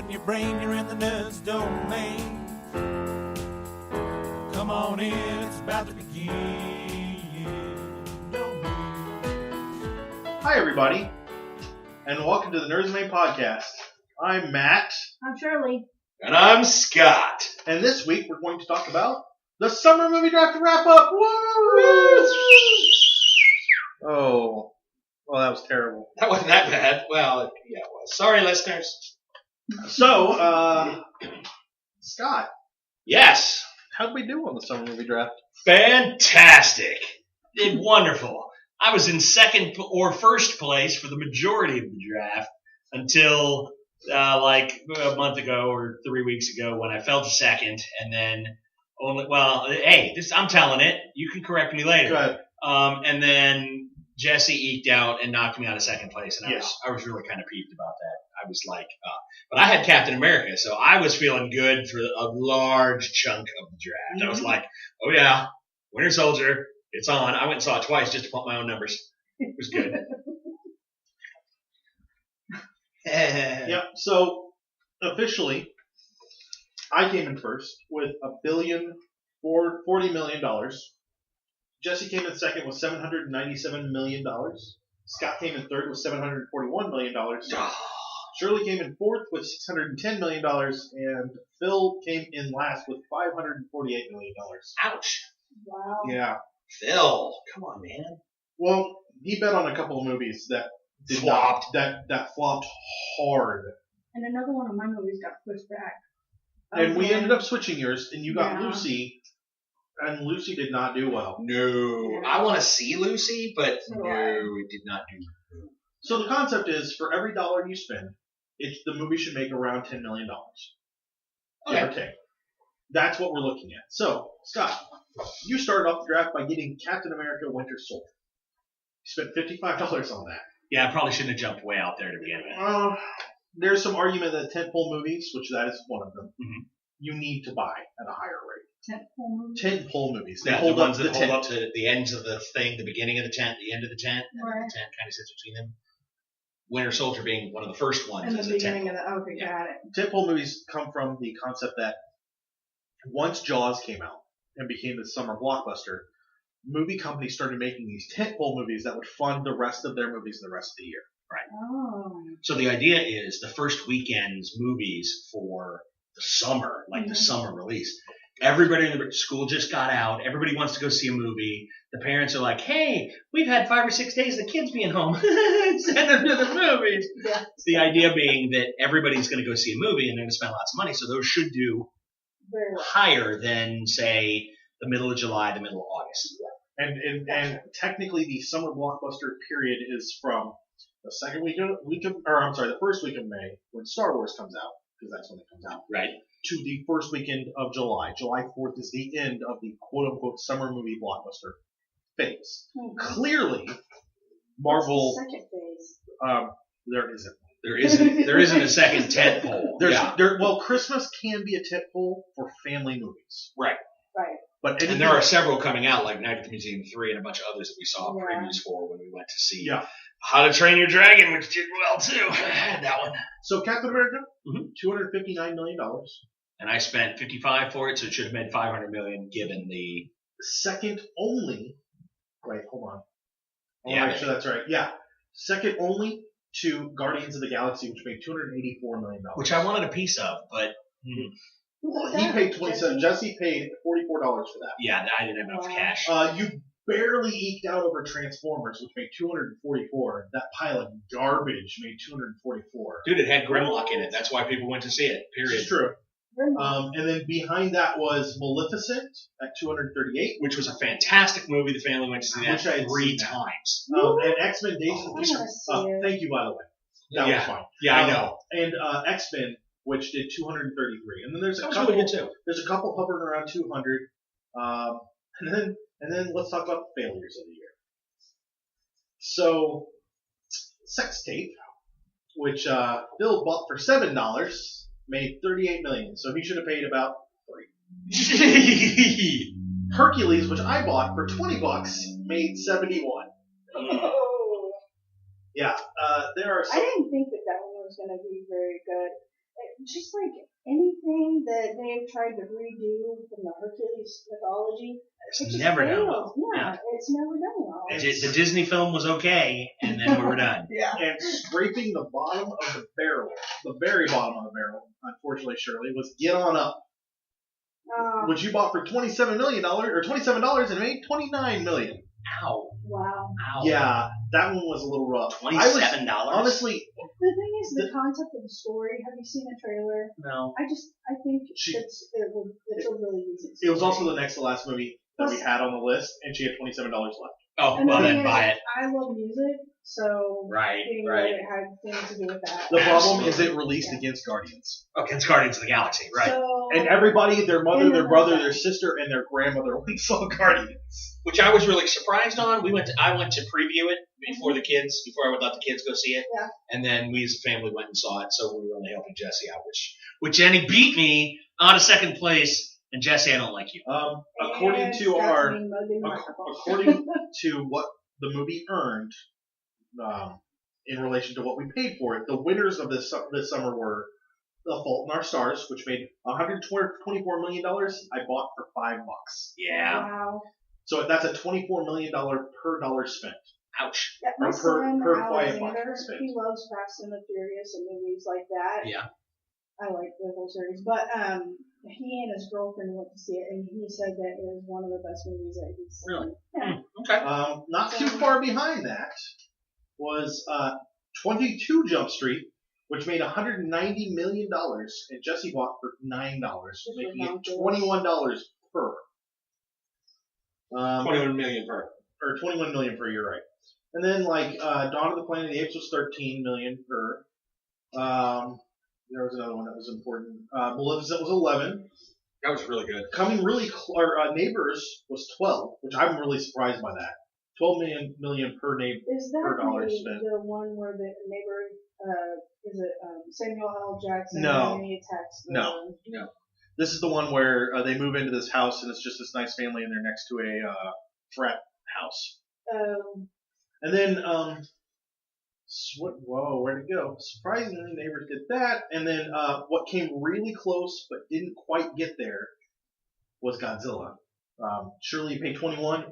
in your brain, you're in the nerds domain. Come on in, it's about to begin. Hi, everybody, and welcome to the Nerds Main Podcast. I'm Matt. I'm Shirley. And I'm Scott. And this week we're going to talk about the summer movie draft wrap up. Woo! Oh, well, that was terrible. That wasn't that bad. Well, yeah, it was. Sorry, listeners. So, Scott, Yes. how'd we do on the summer movie draft? Fantastic. Did wonderful. I was in second or first place for the majority of the draft until like a month ago or 3 weeks ago when I fell to second, and then I'm telling it. You can correct me later. Go ahead. And then Jesse eked out and knocked me out of second place, and Yes. I was really kind of peeved about that. I was like, but I had Captain America, so I was feeling good for a large chunk of the draft. I was like, oh yeah, Winter Soldier, it's on. I went and saw it twice just to pump my own numbers. It was good. Yep, so officially, I came in first with $1.04 billion. Jesse came in second with $797 million. Scott came in third with $741 million. Shirley came in fourth with $610 million. And Phil came in last with $548 million. Ouch. Wow. Yeah. Phil, come on, man. Well, he bet on a couple of movies that Flopped. That flopped hard. And another one of my movies got pushed back. And we Okay. ended up switching yours, and you got Yeah. Lucy, and Lucy did not do well. No. I want to see Lucy, but So do no, I. it did not do. So the concept is, for every dollar you spend, the movie should make around $10 million. Give or Okay. take. That's what we're looking at. So, Scott, you started off the draft by getting Captain America Winter Soldier. You spent $55 on that. Yeah, I probably shouldn't have jumped way out there to begin with. There's some argument that tentpole movies, which that is one of them, Mhm. you need to buy at a higher rate. Tentpole movie. Tentpole movies. They Yeah, hold the ones up that the hold tent. up to the ends of the thing, the beginning of the tent, the end of the tent, and Right. the tent kind of sits between them. Winter Soldier being one of the first ones In the as a beginning tent. of the okay, got it. Tentpole movies come from the concept that once Jaws came out and became the summer blockbuster, movie companies started making these tentpole movies that would fund the rest of their movies the rest of the year. Oh. So the idea is the first weekend's movies for the summer, like the Mhm. summer release. Everybody in the school just got out. Everybody wants to go see a movie. The parents are like, hey, we've had 5 or 6 days of the kids being home. Send them to the movies. Yeah. The idea being that everybody's going to go see a movie and they're going to spend lots of money. So those should do Very well. higher than, say, the middle of July, the middle of August. And technically the summer blockbuster period is from the the first week of May when Star Wars comes out, because that's when it comes out, Right? to the first weekend of July. July 4th is the end of the quote-unquote summer movie blockbuster phase. Mhm. Clearly, Marvel, Second phase. there isn't. There isn't a second tent pole. Well, Christmas can be a tentpole for family movies. Right. Right. But And there are several coming out, like Night at the Museum 3 and a bunch of others that we saw Yeah. previews for when we went to see Yeah. How to Train Your Dragon, which did well too. I had that one. So Captain America, Mhm. $259 million. And I spent $55 for it, so it should have made $500 million given the. Second only. Wait, hold on. I Yeah. want to make sure that's right. Yeah. Second only to Guardians of the Galaxy, which made $284 million. Which I wanted a piece of, but Well, he paid 27. Jesse paid $44 for that. yeah, I didn't have enough Wow. cash. You barely eked out over Transformers, which made 244. That pile of garbage made 244. Dude, it had Grimlock in it. That's why people went to see it, This period. is true. Very well. And then behind that was Maleficent at 238. Which was a fantastic movie. The family went to see I that wish I had 3 seen that. times. And X-Men Days of I wanna see it. Thank you, by the way. That was fine. Yeah, I know. And X-Men, which did 233. And then there's That a was couple. really good too. There's a couple hovering around 200. And then let's talk about the failures of the year. So, Sex Tape, which Bill bought for $7, made $38 million. So he should have paid about $3. Hercules, which I bought for $20, made $71. Oh. Yeah, there are I some. didn't think that one was going to be very good. just like anything that they've tried to redo from the Hercules mythology, it just never done fails. well. Yeah, it's never done well. The Disney film was okay, and then we were done. Yeah. And scraping the bottom of the barrel, the very bottom of the barrel, unfortunately, Shirley, was Get On Up, which you bought for $27 million or $27 and made $29 million. Ow. Wow. Ow. Yeah, that one was a little rough. $27? Honestly, The thing is, the concept of the story. Have you seen the trailer? No. I think it's a really decent story. it was also the next to last movie that we had on the list, and she had $27 left. Oh, And well the then thing buy is, it. I love music, so Right, being right. that it had things to do with that. The problem is Absolutely. it released against Guardians. Okay, it's Guardians of the Galaxy, right? So, And everybody, their mother, And their the- brother, their sister, and their grandmother went and saw Guardians. Which I was really surprised on. I went to preview it before I would let the kids go see it. Yeah. And then we as a family went and saw it, so we were only helping Jesse out, which Jenny beat me out of second place. And Jesse, I don't like you. According and to that's our, me mugging the microphone. according to what the movie earned, in relation to what we paid for it, the winners of this summer were The Fault in Our Stars, which made $124 million. I bought for $5. Yeah. Wow. So that's a $24 million per dollar spent. Ouch. Yeah, my Or son, per quiet Alexander, box spent. he loves Fast and the Furious and movies like that. Yeah. I like the whole series. But he and his girlfriend went to see it, and he said that it was one of the best movies that he's seen. Really? Yeah. Okay. Not too far behind that was 22 Jump Street, which made $190 million, and Jesse bought for $9, making it $21 per. 21 million per. Or $21 million per, you're right. And then Dawn of the Planet of the Apes was $13 million per. There was another one that was important. Maleficent was 11. That was really good. Coming really Neighbors was 12, which I'm really surprised by that. 12 million per neighbor. Is that Per dollar the, spent. the one where the neighbor, is it Samuel L. Jackson? No. And he attacks the No. This is the one where they move into this house and it's just this nice family and they're next to a frat house. And then whoa, where'd it go? Surprisingly, Neighbors did that. And then what came really close but didn't quite get there was Godzilla. Shirley, you paid 21,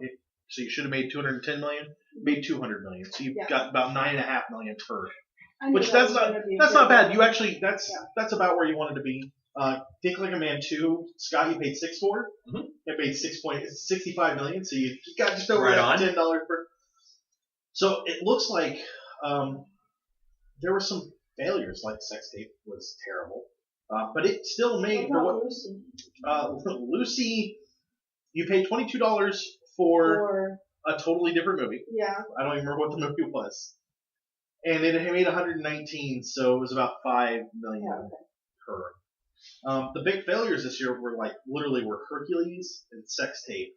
so you should have made 210 million. Made 200 million, so you got about 9.5 million per. Which that's not bad. You actually that's about where you wanted to be. Think Like a Man 2, Scott, you paid 6 for. Mm-hmm. It made 65 million, so you got just over Right on. $10 per. So it looks like there were some failures, like Sex Tape was terrible, but it still made for what Lucy. You paid $22 for a totally different movie. Yeah. I don't even remember what the movie was. And it made 119, so it was about $5 million per. The big failures this year were literally Hercules and Sex Tape.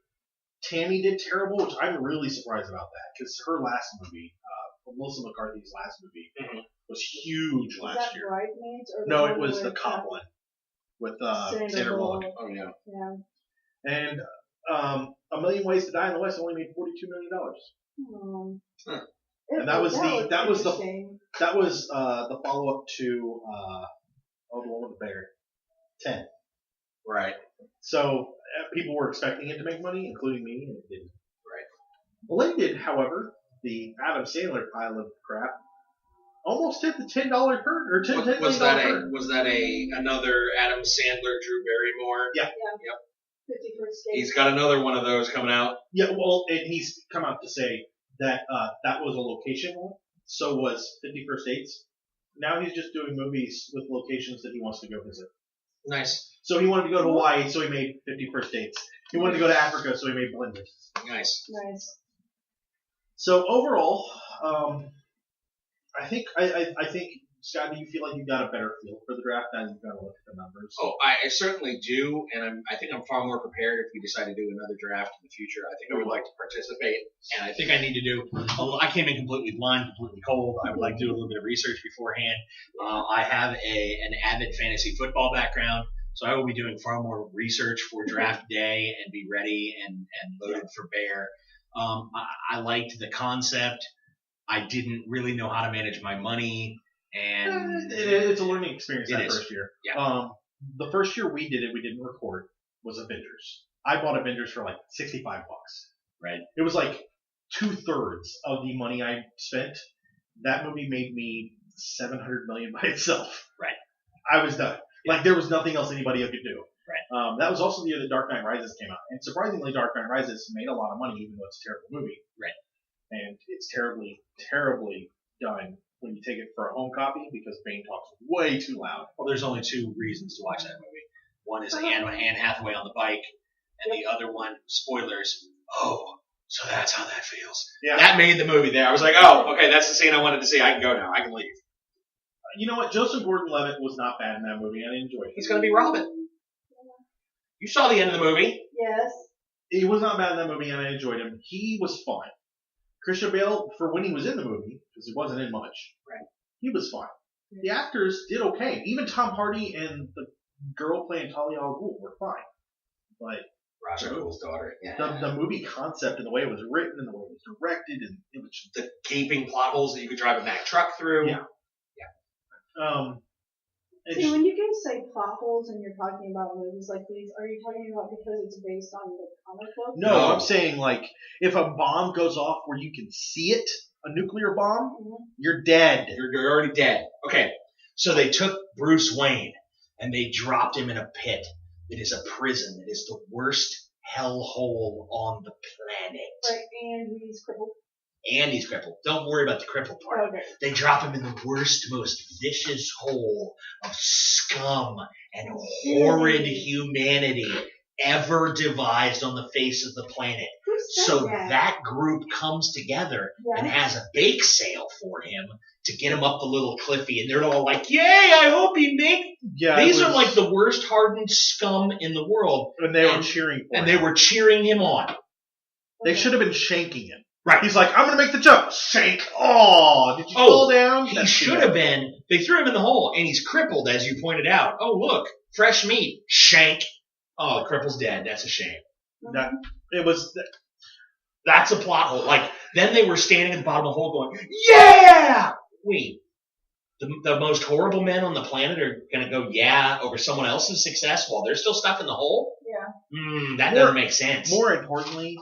Tammy did terrible, which I'm really surprised about that because her last movie, Melissa McCarthy's last movie, was huge last year. Bridesmaids or No, it was the cop one with Sandra Bullock. Oh yeah. Yeah. And A Million Ways to Die in the West only made $42 million. And that was the follow up to the one with the bear, 10. Right. So people were expecting it to make money, including me, and it didn't. Right. Well, it did, however. The Adam Sandler pile of crap almost hit the $10 hurt or $10 million Was that hurt. another Adam Sandler, Drew Barrymore? Yeah. Yep. 51st State. He's got another one of those coming out. Yeah. Well, and he's come out to say that that was a location one. So was 51st Dates. Now he's just doing movies with locations that he wants to go visit. Nice. So he wanted to go to Hawaii, so he made 51st Dates. He wanted to go to Africa, so he made Blenders. Nice. So overall, I think Scott, do you feel like you got a better feel for the draft now you've got to look at the numbers? Oh, I certainly do, and I think I'm far more prepared if we decide to do another draft in the future. I think I would like to participate, and I think I need to do. I came in completely blind, completely cold. I would like to do a little bit of research beforehand. I have an avid fantasy football background, so I will be doing far more research for draft day and be ready and loaded for bear. I liked the concept. I didn't really know how to manage my money. And It's a learning experience It that is. first year. Yeah. The first year we did it, we didn't record, was Avengers. I bought Avengers for like $65. Right. It was like 2/3 of the money I spent. That movie made me $700 million by itself. Right. I was done. Like there was nothing else anybody could do. Right. That was also the year that Dark Knight Rises came out, and surprisingly, Dark Knight Rises made a lot of money, even though it's a terrible movie. Right. And it's terribly, terribly done when you take it for a home copy because Bane talks way too loud. Well, there's only two reasons to watch that movie. One is Anne Hathaway on the bike, and the other one, spoilers. Oh, so that's how that feels. Yeah. That made the movie there. I was like, oh, okay, that's the scene I wanted to see. I can go now. I can leave. You know what? Joseph Gordon-Levitt was not bad in that movie. I enjoyed it. He's going to be Robin. You saw the end of the movie. Yes. He was not bad in that movie, and I enjoyed him. He was fine. Christian Bale, for when he was in the movie, because he wasn't in much, Right. he was fine. The actors did okay. Even Tom Hardy and the girl playing Talia al Ghul were fine. But Ra's al Ghul's daughter. Yeah. the movie concept and the way it was written and the way it was directed and it was just, The gaping plot holes that you could drive a Mack truck through. Yeah. it's- See, when you guys say plot holes and you're talking about movies like these, are you talking about because it's based on the comic book? no, No. I'm saying like if a bomb goes off where you can see it, a nuclear bomb, Mhm. you're dead. You're already dead. Okay. So they took Bruce Wayne and they dropped him in a pit that is a prison that is the worst hellhole on the planet. Right, and he's crippled. And he's crippled. Don't worry about the crippled part. Okay. They drop him in the worst, most vicious hole of scum and horrid humanity ever devised on the face of the planet. Who said So that? that group comes together and Yeah. has a bake sale for him to get him up the little cliffy. And they're all like, yay, I hope he makes. Yeah, These it are was- like the worst hardened scum in the world. and they were and- cheering for And him. they were cheering him on. They should have been shanking him. Right. He's like, I'm gonna make the jump. Shank. Oh, did you fall down? He That's too should bad. have been. They threw him in the hole, and he's crippled, as you pointed out. Oh, look, fresh meat. Shank. Oh, the cripple's dead. That's a shame. That, it was. That's a plot hole. Like, then they were standing at the bottom of the hole going, yeah! Wait. The most horrible men on the planet are going to go, yeah, over someone else's success while they're still stuck in the hole? Yeah. That More- doesn't make sense. More importantly,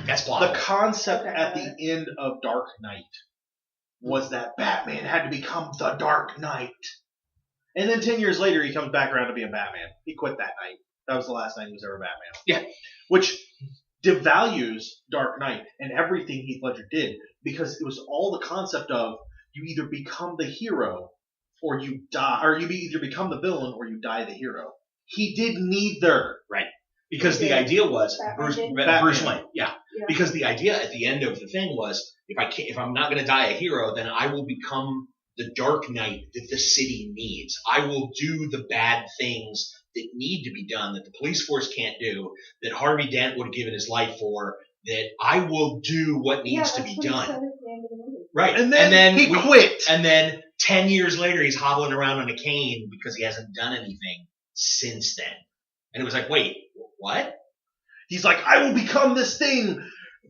That's plot the hole. concept at the end of Dark Knight was that Batman had to become the Dark Knight. And then 10 years later, he comes back around to being Batman. He quit that night. That was the last night he was ever Batman. Yeah. Which devalues Dark Knight and everything Heath Ledger did because it was all the concept of you either become the hero or you die, or you either become the villain or you die the hero. He did neither. Because the idea was Batman Bruce did. Wayne, yeah. Yeah. Because the idea at the end of the thing was, if I'm not going to die a hero, then I will become the Dark Knight that the city needs. I will do the bad things that need to be done, that the police force can't do, that Harvey Dent would have given his life for. That I will do what needs to be He said done. at the end of the movie. Right. And then he quit. And then 10 years later, he's hobbling around on a cane because he hasn't done anything since then. And it was like, wait, what? He's like, I will become this thing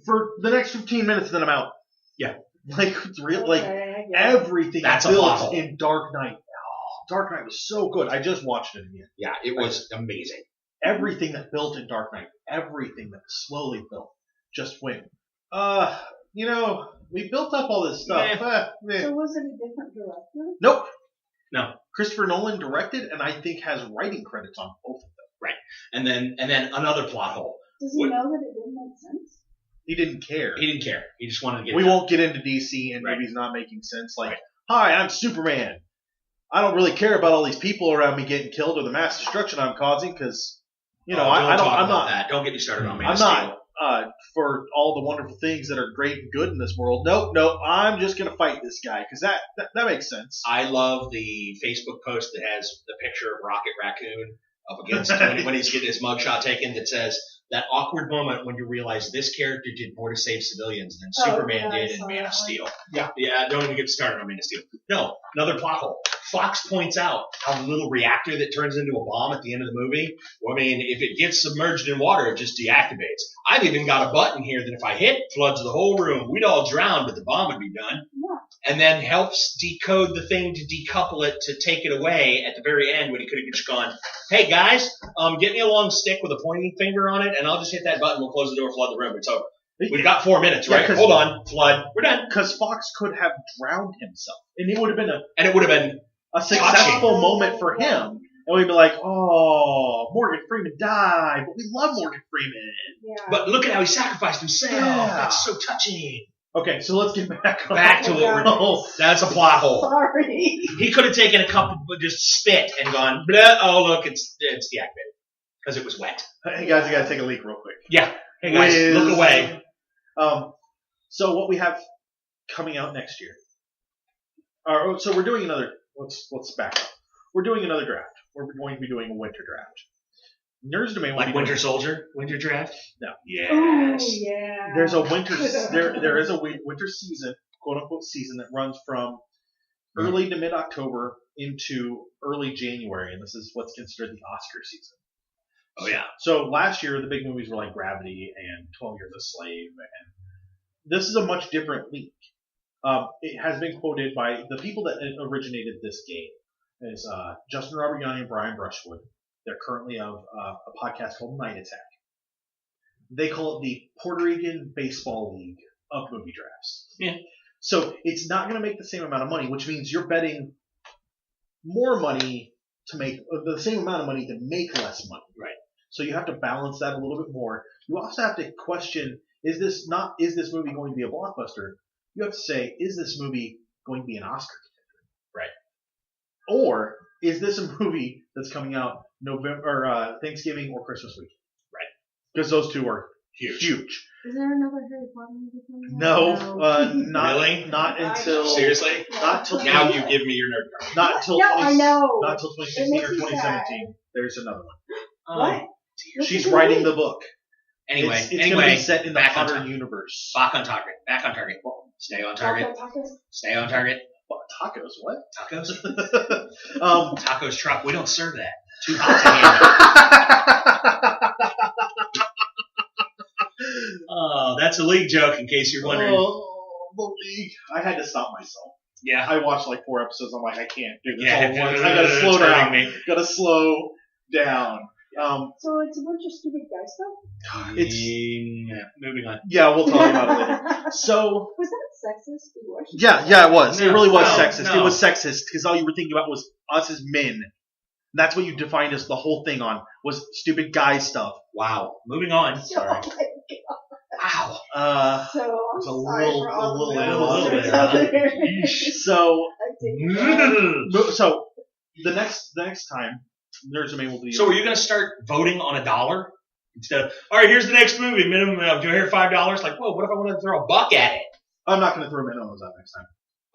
for the next 15 minutes, and then I'm out. Yeah. Like, it's real. Like, Okay, I get it. everything That's a plot built hole. in Dark Knight. Oh, Dark Knight was so good. I just watched it again. Yeah, it was amazing. Everything that built in Dark Knight, everything that slowly built, just went, we built up all this stuff. So was it a different director? Nope. No. Christopher Nolan directed and I think has writing credits on both of them. And then another plot hole. Does he know that it didn't make sense? He didn't care. He didn't care. He just wanted to get We it done. won't get into DC and Right. movies not making sense. Like, Right. hi, I'm Superman. I don't really care about all these people around me getting killed or the mass destruction I'm causing because, Don't I'm talk about not, that. Don't get me started on Man I'm of Steel. not for all the wonderful things that are great and good in this world. Nope. I'm just gonna fight this guy because that makes sense. I love the Facebook post that has the picture of Rocket Raccoon up against when he's getting his mugshot taken that says, that awkward moment when you realize this character did more to save civilians than Superman yeah, I did in saw Man that of Steel. Yeah. Yeah, don't even get started on Man of Steel. No, another plot hole. Fox points out how the little reactor that turns into a bomb at the end of the movie, well, I mean, if it gets submerged in water, it just deactivates. I've even got a button here that if I hit, floods the whole room. We'd all drown, but the bomb would be done. Yeah. and then helps decode the thing to decouple it to take it away at the very end when he could have just gone, hey guys, get me a long stick with a pointing finger on it, and I'll just hit that button, we'll close the door, flood the room, it's over. We've got 4 minutes, right? Hold on, flood, we're done. Because Fox could have drowned himself, and it would have been a successful moment for him. And we'd be like, oh, Morgan Freeman died, but we love Morgan Freeman. Yeah. But look at how he sacrificed himself. Yeah. That's so touching. Okay, so let's get back To what we're doing. Oh, That's a plot hole. Sorry. He could have taken a cup of just spit and gone, blah, oh look, it's deactivated. Because it was wet. hey guys, I gotta take a leak real quick. Yeah. Hey guys, look away. So what we have coming out next year. So we're doing another. Let's back up. We're doing another draft. We're going to be doing a winter draft. Nerds Domain Like Winter Soldier? Winter Draft? No. Yes. Oh, yeah. There's a winter. there is a winter season, quote unquote season, that runs from early to mid October into early January, and this is what's considered the Oscar season. Oh yeah. So last year the big movies were like Gravity and 12 Years a Slave, and this is a much different league. It has been quoted by the people that originated this game as Justin Robert Young and Brian Brushwood. They're currently of a podcast called Night Attack. They call it the Puerto Rican Baseball League of movie drafts. Yeah. So it's not going to make the same amount of money, which means you're betting more money to make the same amount of money to make less money. Right. So you have to balance that a little bit more. You also have to question: is this movie going to be a blockbuster? You have to say, is this movie going to be an Oscar contender? Right. Or is this a movie that's coming out November or Thanksgiving or Christmas week? Right. Because those two are huge. Is there another Harry Potter movie coming out? No, not Really? Not until Seriously? Not till Now you give me your nerd card. Not till No, I know. Not till 2016 It or makes me 2017. There's another one. What? She's writing the book. Anyway, it's going to be set in the back on Potter target. universe. Back on target. Back on target. Stay on target. Stay on target. What, tacos? What? Tacos? Tacos truck. We don't serve that. Too hot to handle. Oh, that's a league joke in case you're wondering. Oh, the league. I had to stop myself. Yeah. I watched like 4 episodes. I'm like, I can't do this Yeah. all at once. I gotta slow It's hurting down. me. Gotta slow down. So it's a bunch of stupid guy stuff? Moving on. Yeah, we'll talk about it later. So, Was that sexist? yeah, it was. No, it really was no, sexist. no. It was sexist because all you were thinking about was us as men. That's what you defined as the whole thing on was stupid guy stuff. Wow. Moving on. Sorry. Wow. So I'm It's a sorry little- for all a little the bit, listeners huh? out there. So, I take it back. so the next time, Nerds Domain will be. So are you going to start voting on $1 instead of, all right, here's the next movie, minimum, do I hear $5? Like, whoa, what if I want to throw $1 at it? I'm not going to throw minimums out next time.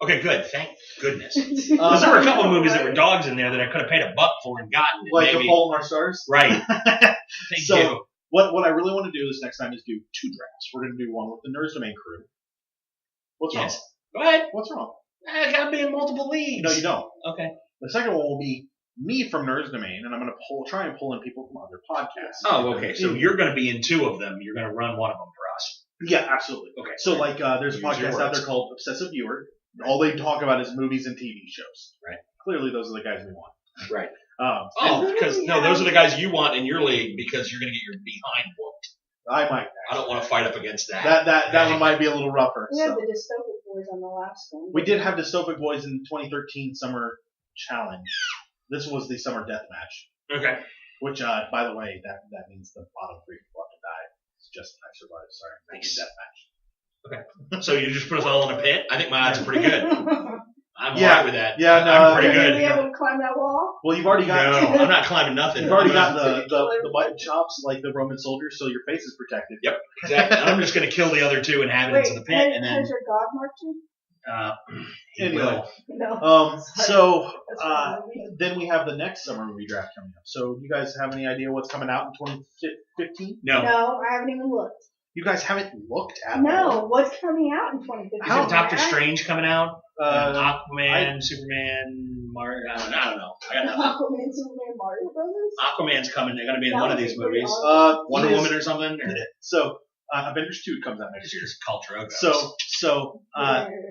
Okay, good. Thank goodness. Because there were a couple of movies that were dogs in there that I could have paid $1 for and gotten it. Like maybe. The Fault in Our Stars. Right. Thank So, you. What I really want to do this next time is do 2 drafts. We're going to do one with the Nerds Domain crew. What's Yes. wrong? Go ahead. What's wrong? I got to be in multiple leagues. No, you don't. Okay. The second one will be me from Nerds Domain, and I'm going to try and pull in people from other podcasts. Oh, okay. So you're going to be in 2 of them. You're going to run one of them for us. Yeah, absolutely. Okay. So, like, there's a Use your podcast out words. there called Obsessive Viewer. All they talk about is movies and TV shows. Right. Clearly, those are the guys we want. Right. Oh, Because, no, those are the guys you want in your league because you're going to get your behind whooped. I might. I don't want to fight up against that. That one might be a little rougher. We had So. the dystopic boys on the last one. We did have Dystopic Boys in 2013 Summer Challenge. This was the Summer Death Match, Okay. which, by the way, that means the bottom 3 people have to die. It's just I survived. Sorry, Nice. death match. So you just put us all in a pit? I think my odds are pretty good. I'm Yeah. alright with that. Yeah, no, I'm pretty Are you good. gonna be able to climb that wall? Well, you've already got No, I'm not climbing nothing. you've already got the mutton chops like the Roman soldiers, so your face is protected. Yep, exactly. I'm just going to kill the other 2 inhabitants of the pit, and then has your god marked you? he Anyway. will. No. So That's fine. then we have the next summer movie draft coming up. So you guys have any idea what's coming out in 2015? No. No, I haven't even looked. You guys haven't looked at all? No, what's coming out in 2015? Isn't Doctor Strange coming out? Aquaman, I- Superman, I don't know. I got nothing. Aquaman, Superman, Mario Brothers? Aquaman's coming. They're going to be in That one of would these be pretty movies. awesome. Wonder he is- Woman or something? Or So Avengers 2 comes out next year. Here's Khal Drogo. So So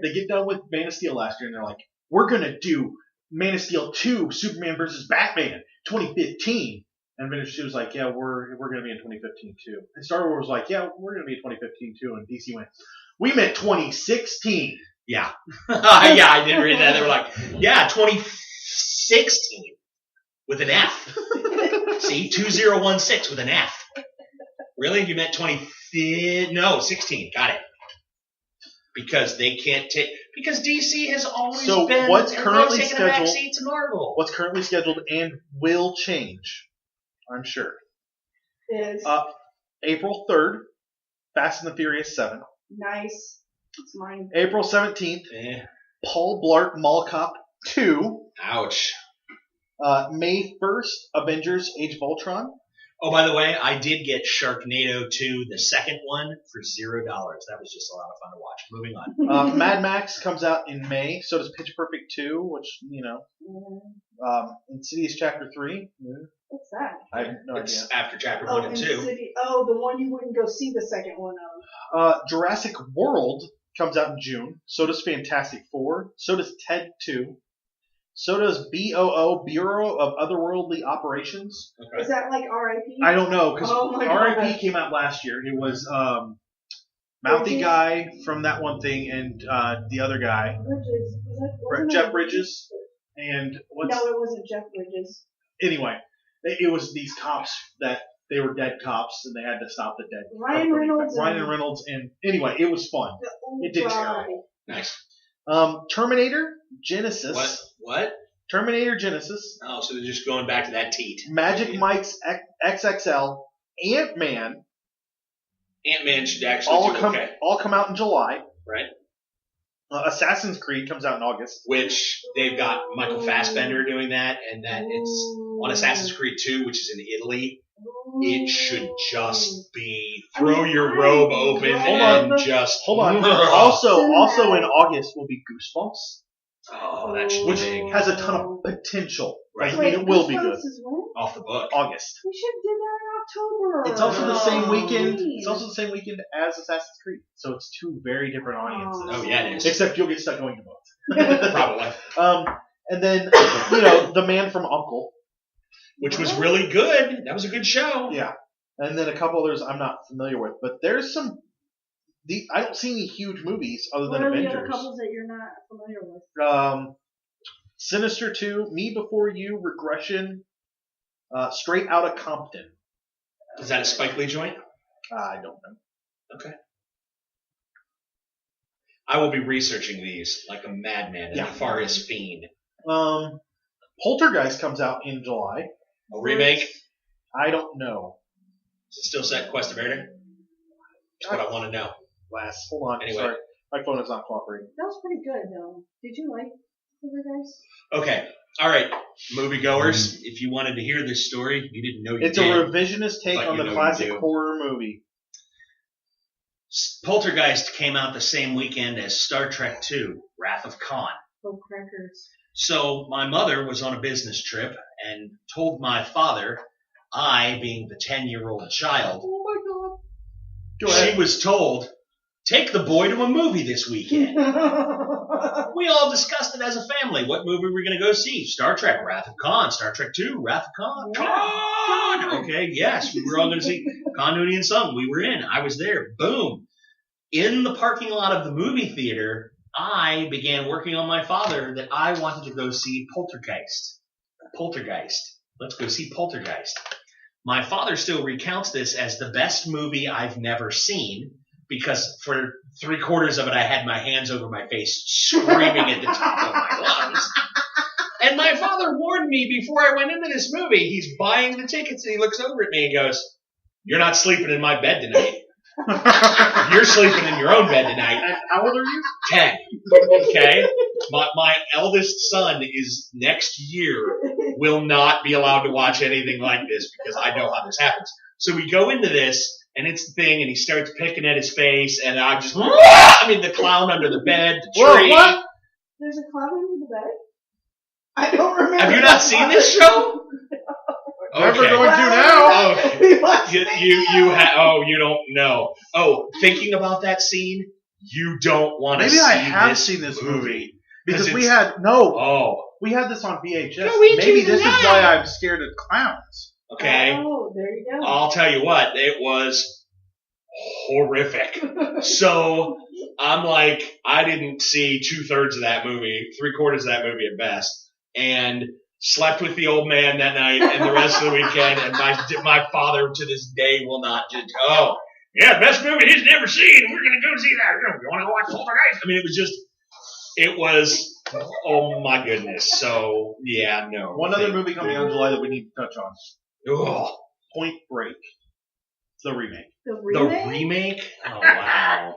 they get done with Man of Steel last year, and they're like, we're going to do Man of Steel 2, Superman versus Batman, 2015. And Man of Steel was like, yeah, we're going to be in 2015 too. And Star Wars was like, yeah, we're going to be in 2015 too. And DC went, we meant 2016. Yeah. Yeah, I did read that. They were like, yeah, 2016 with an F. See, 2016 with an F. Really? You meant 16. Got it. Because they can't take, because DC has always been what's currently taking a scheduled, backseat to Marvel. What's currently scheduled and will change, I'm sure, Is April 3rd, Fast and the Furious 7. nice. It's mine. April 17th, Paul Blart Mall Cop 2. Ouch. May 1st, Avengers Age of Ultron. Oh, by the way, I did get Sharknado 2, the second one, for $0. That was just a lot of fun to watch. Moving on. Mad Max comes out in May. So does Pitch Perfect 2, which, Insidious Chapter 3. What's that? I have no It's idea. after Chapter 1 and 2. The one you wouldn't go see the second one of. Jurassic World comes out in June. So does Fantastic Four. So does Ted 2. So does BOO, Bureau of Otherworldly Operations. Okay. Is that like R.I.P.? I don't know, because my R.I.P. God. came out last year. It was mouthy guy from that one thing and the other guy, Bridges. Wasn't Jeff it- Bridges. And what's No, it wasn't Jeff Bridges. anyway? It was these cops that they were dead cops and they had to stop the dead. Ryan Reynolds. Ryan Reynolds, and anyway, it was fun. The old It did guy. Nice. Terminator Genesis. What? Terminator Genesis. Oh, so they're just going back to that teat. Magic Mike's XXL. Ant-Man. Ant-Man should actually do okay. all come out in July. Right. Assassin's Creed comes out in August. Which they've got Michael Fassbender doing that, and that it's on Assassin's Creed 2, which is in Italy. It should just be throw your robe open and just Hold on. Also in August will be Goosebumps, Oh, that should be which big. has a ton of potential. Right. I mean, it will be good. Goosebumps is when? Off the book. August. We should have did that in October. It's also the same Oh. weekend. It's also the same weekend as Assassin's Creed, so it's two very different audiences. Oh, yeah, it is. Except you'll get stuck going to both. Probably. And then The Man from U.N.C.L.E. Which was really good. That was a good show. Yeah. And then a couple others I'm not familiar with, but there's some. I don't see any huge movies other What than are the Avengers. other couples that you're not familiar with? Sinister 2, Me Before You, Regression, Straight Outta Compton. Is that a Spike Lee joint? I don't know. Okay. I will be researching these like a madman, a nefarious fiend. Poltergeist comes out in July. A remake? I don't know. Is it still set Quest of Erde? That's what I want to know. Hold on. Anyway. Sorry. My phone is not cooperating. That was pretty good, though. Did you like Poltergeist? Okay. All right. Moviegoers, if you wanted to hear this story, you didn't know you It's did. a revisionist take but on you the know classic you do. horror movie. Poltergeist came out the same weekend as Star Trek II, Wrath of Khan. Oh, crackers. So my mother was on a business trip and told my father, I, being the 10-year-old child, Oh, my God. Go ahead. she was told, take the boy to a movie this weekend. We all discussed it as a family. What movie were we going to go see? Star Trek, Wrath of Khan. Star Trek II, Wrath of Khan. Yeah. Khan! Okay, yes, we were all going to see Continuity and Sung. We were in. I was there. Boom. In the parking lot of the movie theater, I began working on my father that I wanted to go see Poltergeist. Let's go see Poltergeist. My father still recounts this as the best movie I've never seen because for 3/4 of it I had my hands over my face screaming at the top of my lungs. And my father warned me before I went into this movie. He's buying the tickets and he looks over at me and goes, "You're not sleeping in my bed tonight. You're sleeping in your own bed tonight." And how old are you? 10. Okay? My eldest son is next year will not be allowed to watch anything like this because I know how this happens. So we go into this, and it's the thing, and he starts picking at his face, and I'm just, the clown under the bed, the Whoa, tree. what? There's a clown under the bed? I don't remember. Have you not seen this show? Never Okay. going to now. Okay. You don't know. Oh, thinking about that scene, you don't want to Maybe see I have this seen this movie. movie. Because 'Cause we it's- had, no, Oh, we had this on VHS. No, we Maybe did this is not. why I'm scared of clowns. okay. Oh, there you go. I'll tell you what, it was horrific. So I'm like, I didn't see 2/3 of that movie, 3/4 of that movie at best, and slept with the old man that night and the rest of the weekend. And my father to this day will not just best movie he's never seen. We're gonna go see that. You want to watch Poltergeist? I mean, it was. Oh my goodness. So yeah, no. One other movie coming out in July that we need to touch on. Ugh. Point Break. The remake. The The remake? remake? Oh wow.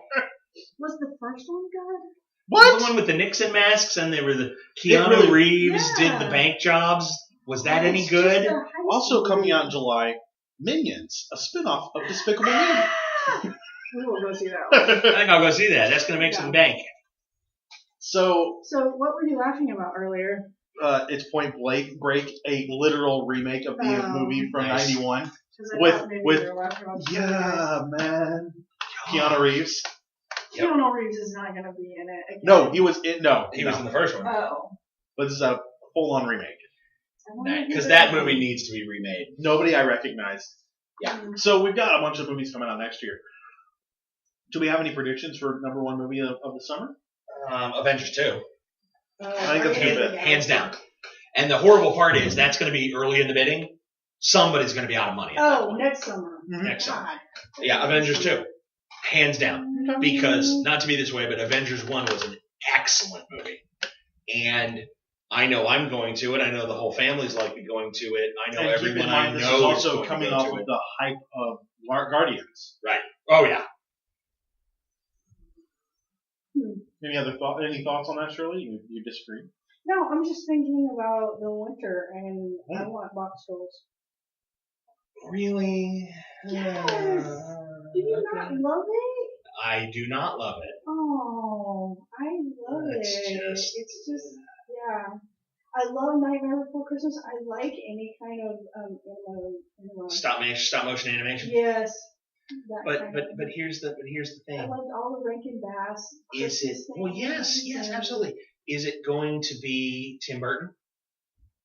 Was the first one good? What? The one with the Nixon masks and they were the It Keanu really- Reeves Yeah. did the bank jobs. Was that any It's good? just a high Also school coming out in movie. July, Minions, a spin-off of Despicable Me. We will go see that one. I think I'll go see that. That's going to make some bank. So, So, what were you laughing about earlier? it's Point Break, a literal remake of the Oh, movie from nice. '91. 'Cause I With- thought maybe with- you were laughing about the Yeah, man. Keanu Reeves. Yep. Keanu Reeves is not going to be in it again. No, he was in. No, He was in the first one. Oh. But this is a full-on remake. I wonder if Because he's that in it. movie needs to be remade. Nobody I recognize. Yeah. So we've got a bunch of movies coming out next year. Do we have any predictions for number one movie of the summer? Avengers 2. I think that's Guardians good. of the Hands Galaxy. down. And the horrible part is that's going to be early in the bidding. Somebody's going to be out of money. At that Oh, point. next summer. Next summer. God. Yeah, Avengers 2. Hands down. Because, not to be this way, but Avengers 1 was an excellent movie. And I know I'm going to it. I know the whole family's likely going to it. I know And keep in everyone I mind, this know is is also going coming to off go of to it. the hype of Guardians. Right. Oh, yeah. Any thoughts on that, Shirley? You disagree? No, I'm just thinking about the winter, and I want box trolls. Really? Yes. Do you not love it? I do not love it. Oh, I love It's it. just- It's just, yeah. I love Nightmare Before Christmas. I like any kind of animal. Stop motion animation. Yes. That But kind but of- but here's the I thing. liked all the Rankin Bass. Is it? Christmas Well, yes, things yes, and- absolutely. Is it going to be Tim Burton?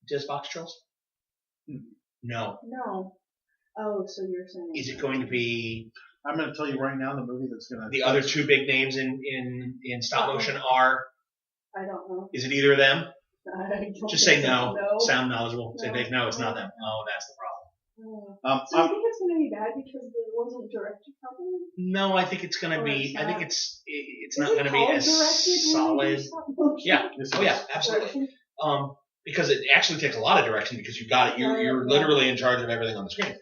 Does Box Trolls? No. No. Oh, so you're saying. Is it going to be I'm going to tell you right now the movie that's going to. the other two big names in stop motion are? I don't know. Is it either of them? I don't Just say think no. so. Sound knowledgeable. Say No. big. No, it's not them. Oh, that's the problem. No. So I think it's going to be bad because it wasn't directed properly. No, I think it's going to Or be. it's I think not. it's Is not it going to be called as directed when solid. they do stop motion? Yeah. Yes, Oh it yeah, is. absolutely. Direction? Because it actually takes a lot of direction because you've got it. You're Yeah. literally in charge of everything on the screen.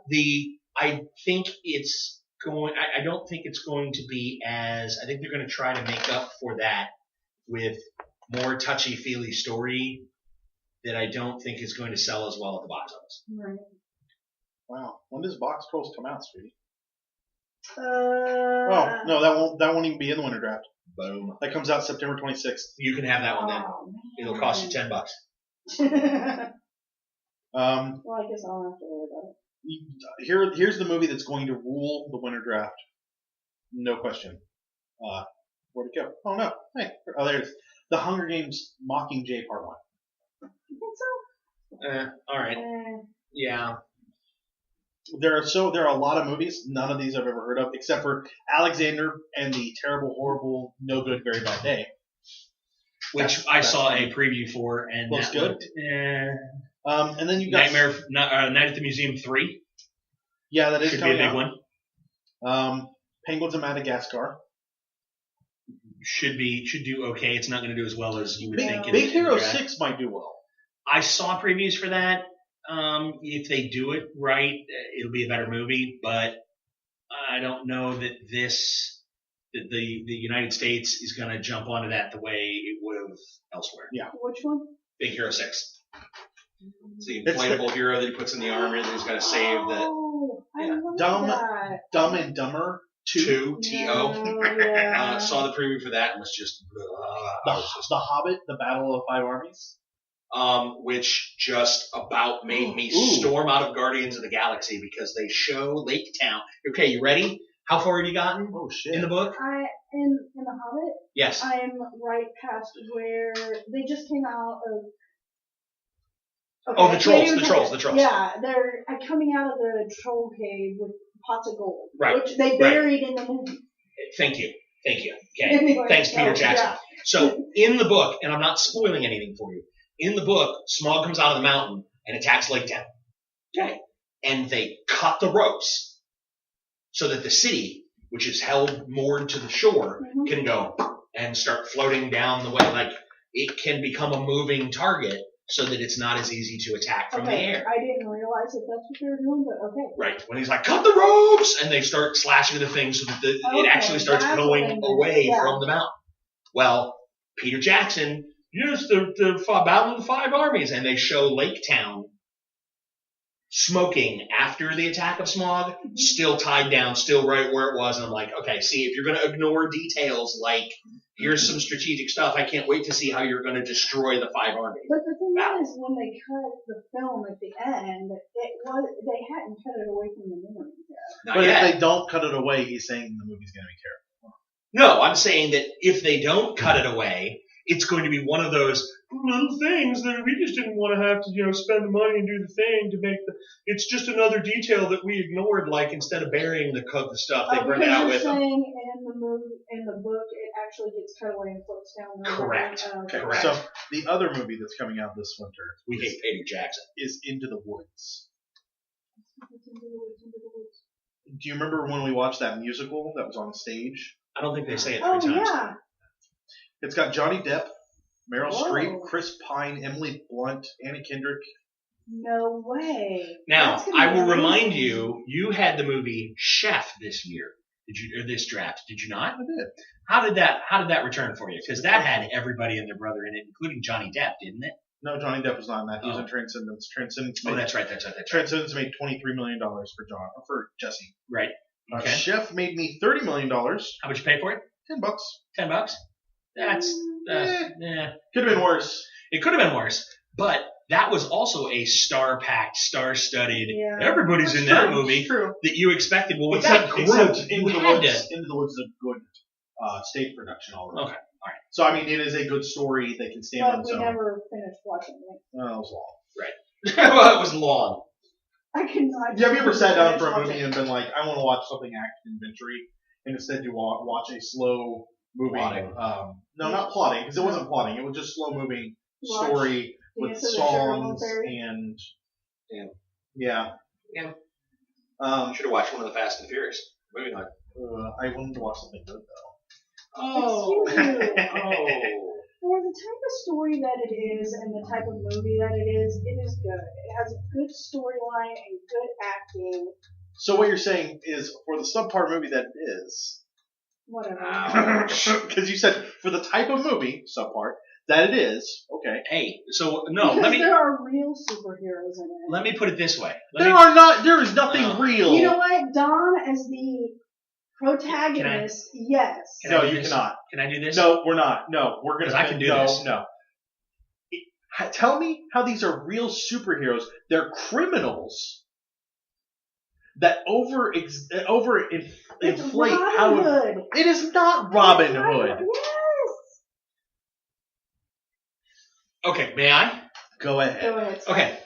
Yeah. I think it's going. I don't think it's going to be as. I think they're going to try to make up for that with more touchy-feely story that I don't think is going to sell as well at the box office. Right. Wow. When does Box Trolls come out, sweetie? Uh, Oh no, that won't even be in the winter draft. Boom. That comes out September 26th. You can have that one then. Oh, man. It'll cost you $10. well, I guess I'll have to worry about it. Here's the movie that's going to rule the winter draft. No question. Where'd it go? Oh no. Hey. Oh, there it is. The Hunger Games Mockingjay Part 1. You think so? All right. Eh. Yeah. There are a lot of movies. None of these I've ever heard of, except for Alexander and the terrible, horrible, no good, very bad day. Which I saw a preview for, and Looks that good. looked, And then you've got Night at the Museum 3 Yeah, that is should be a coming big out. one. Penguins of Madagascar. Should do okay. It's not going to do as well as you would think. Big Hero draft. 6 might do well. I saw previews for that. If they do it right, it'll be a better movie. But I don't know that the United States is going to jump onto that the way it would have elsewhere. Yeah. Which one? Big Hero 6. It's the It's inflatable hero that he puts in the armor that he's got to save the Oh, I yeah. love that. Dumb and Dumber 2. 2 T-O. No, yeah. Saw the preview for that and was just, The Hobbit, The Battle of Five Armies. which just about made me Ooh. storm out of Guardians of the Galaxy because they show Lake Town. Okay, you ready? How far have you gotten Oh shit. in the book? I in The Hobbit. Yes. I'm right past where they just came out of. Oh, the trolls, maybe the trolls. Yeah, they're coming out of the troll cave with pots of gold, Right, which they buried in the movie. Thank you. Okay. Anyway, Thanks, Peter Jackson. Yeah. So, in the book, and I'm not spoiling anything for you, in the book, Smaug comes out of the mountain and attacks Lake Town. Okay? And they cut the ropes so that the city, which is held moored to the shore, can go and start floating down the way. Like, it can become a moving target so that it's not as easy to attack from the air. I didn't realize that that's what they were doing, but okay. Right. When he's like, cut the ropes! And they start slashing the thing so that it actually starts going away from the mountain. Well, Peter Jackson, yes, the Battle of the Five Armies. And they show Lake Town smoking after the attack of Smaug, still tied down, still right where it was. And I'm like, okay, see, if you're going to ignore details like, here's some strategic stuff, I can't wait to see how you're going to destroy the Five Armies. But the thing is, when they cut the film at the end, they hadn't cut it away from the memory yet. But if they don't cut it away, he's saying the movie's going to be terrible. No, I'm saying that if they don't cut it away, it's going to be one of those little things that we just didn't want to have to, spend the money and do the thing to make it's just another detail that we ignored, like instead of burying the stuff, they bring it out with them. Because you're saying in the book, it actually gets cut away and floats down the river. Correct. Correct. So the other movie that's coming out this winter We hate Peter Jackson. is Into the Woods. Do you remember when we watched that musical that was on stage? I don't think they say it 3 Oh, times. yeah. It's got Johnny Depp, Meryl Whoa. Streep, Chris Pine, Emily Blunt, Anna Kendrick. No way. Now, That's gonna I be will remind amazing. you had the movie Chef this year. Or this draft? Did you not? I did. How did that return for you? Because that had everybody and their brother in it, including Johnny Depp, didn't it? No, Johnny Depp was not in that. He was in Transcendence. Oh, that's right. Transcendence made $23 million for Jesse. Right. Okay. Chef made me $30 million. How much you pay for it? $10. $10. That's Could have been worse. It could have been worse, but that was also a star-packed, star-studded. Yeah. Everybody's in that movie True. that you expected. Well, with Except that group, Into you the had Woods. to. Into the Woods is a good stage production already. Okay. All right. So I mean, it is a good story that can stand on But its we own. never finished watching it. It was long. Well, it was long. I cannot. Yeah, have you ever sat down for a finish movie and been like, I want to watch something action adventure-y, and instead you watch a slow movie? Plotting. No, not plotting, because it wasn't plotting. It was just slow-moving Watch story with Dance of the Sheriff songs Fairy. and Yeah. Should have watched one of the Fast and Furious. Moving on. I wanted to watch something good though. Oh. Excuse you. Oh. For the type of story that it is and the type of movie that it is good. It has a good storyline and good acting. So what you're saying is, for the subpar movie that it is, Whatever. because you said for the type of movie subpar that it is, okay. Hey, so no, Because let me there are real superheroes in it. let me put it this way. There is nothing No. real. You know what? Don as the protagonist, yes. Can I No, do you this? cannot. Can I do this? No, we're not. No, we're gonna. 'Cause I can do no, this. No. Tell me how these are real superheroes. They're criminals that It's inflate Robin how Hood. it is not Robin It's Hood. Yes. Okay, may I? Go ahead. Go ahead. Okay.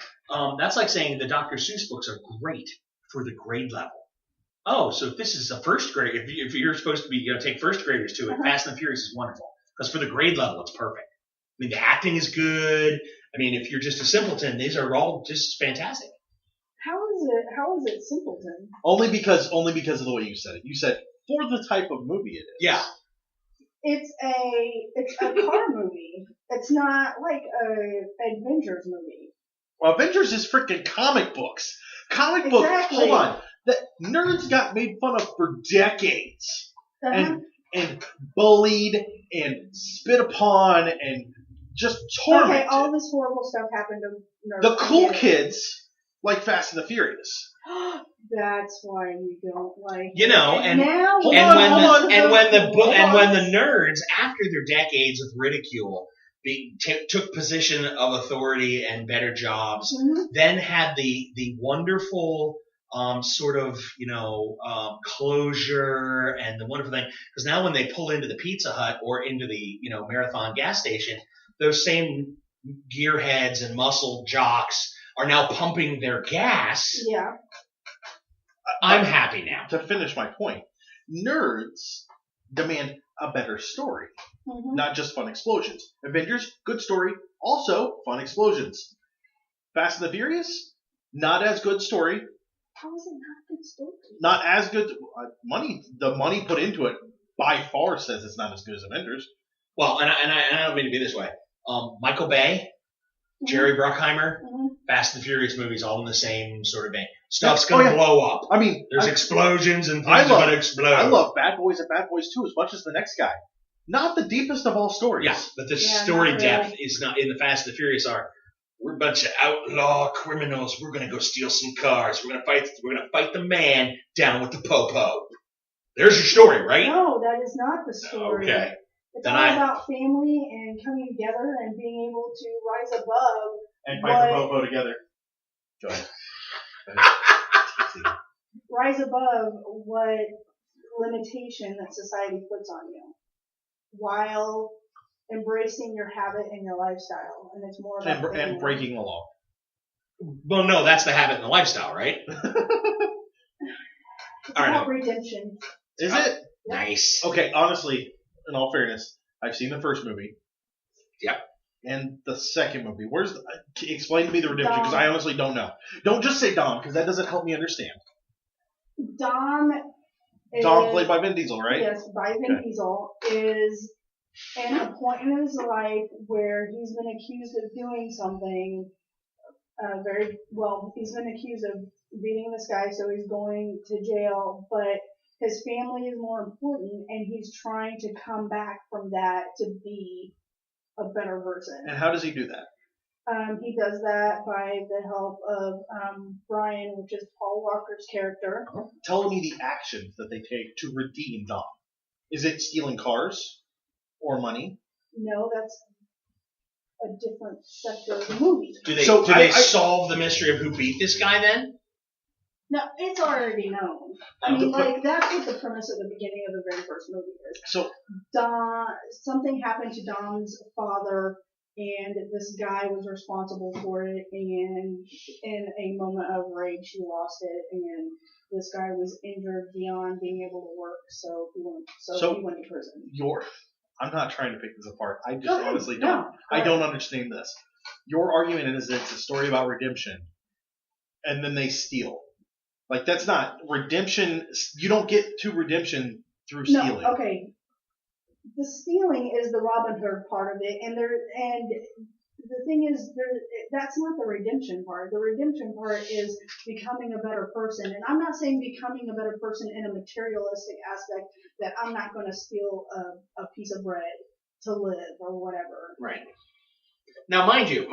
That's like saying the Dr. Seuss books are great for the grade level. Oh, so if this is a first grade, if you're supposed to be, take first graders to it, Fast and the Furious is wonderful. Because for the grade level, it's perfect. I mean, the acting is good. I mean, if you're just a simpleton, these are all just fantastic. How is it simpleton? Only because of the way you said it. You said for the type of movie it is. Yeah. It's a car movie. It's not like a Avengers movie. Well, Avengers is freaking comic books. Comic books. Exactly. Hold on. That nerds got made fun of for decades. Uh-huh. And bullied and spit upon and just tormented. Okay, all this horrible stuff happened to nerds. The cool Yeah. kids like Fast and the Furious. That's why you don't like. You know, it. and now Hold you on, when hold on. the nerds, after their decades of ridicule, took position of authority and better jobs, Mhm. then had the wonderful sort of, closure and the wonderful thing. Because now when they pull into the Pizza Hut or into the, Marathon gas station, those same gearheads and muscle jocks are now pumping their gas. Yeah. I'm happy now. To finish my point, nerds demand a better story, not just fun explosions. Avengers, good story, also fun explosions. Fast and the Furious, not as good story. How is it not a good story? Not as good. Money. The money put into it by far says it's not as good as Avengers. Well, and I don't mean to be this way. Michael Bay, Jerry Bruckheimer, Fast and Furious movies, all in the same sort of vein. Stuff's gonna blow up. I mean, there's explosions and things are gonna explode. I love Bad Boys and Bad Boys 2 as much as the next guy. Not the deepest of all stories. Yeah, but the story depth is not in the Fast and the Furious. We're a bunch of outlaw criminals. We're gonna go steal some cars. We're gonna fight the man down with the popo. There's your story, right? No, that is not the story. Okay. It's all about family and coming together and being able to rise above and fight the popo together. Go ahead. Rise above what limitation that society puts on you, while embracing your habit and your lifestyle, and it's more about and breaking the law. Well, no, that's the habit and the lifestyle, right? It's about redemption. Is it? Nice. Okay, honestly, in all fairness, I've seen the first movie. Yep. And the second movie. Explain to me the redemption, because I honestly don't know. Don't just say Dom, because that doesn't help me understand. Dom, played by Vin Diesel, right? Yes, by Vin Diesel, is in a point in his life where he's been accused of doing something he's been accused of beating this guy, so he's going to jail, but his family is more important, and he's trying to come back from that to be a better person. And how does he do that? He does that by the help of Brian, which is Paul Walker's character. Tell me the actions that they take to redeem Dom. Is it stealing cars or money? No, that's a different sector of the movie. Do they solve the mystery of who beat this guy then? No, it's already known. I mean, that's what the premise of the beginning of the very first movie is. So, something happened to Dom's father, and this guy was responsible for it, and in a moment of rage, he lost it, and this guy was injured beyond being able to work, so he went to prison. I'm not trying to pick this apart. I just honestly don't. I don't understand this. Your argument is that it's a story about redemption, and then they steal. Like, that's not redemption. You don't get to redemption through stealing. No, okay. The stealing is the Robin Hood part of it, and the thing is, that's not the redemption part. The redemption part is becoming a better person, and I'm not saying becoming a better person in a materialistic aspect that I'm not going to steal a piece of bread to live or whatever. Right. Now, mind you,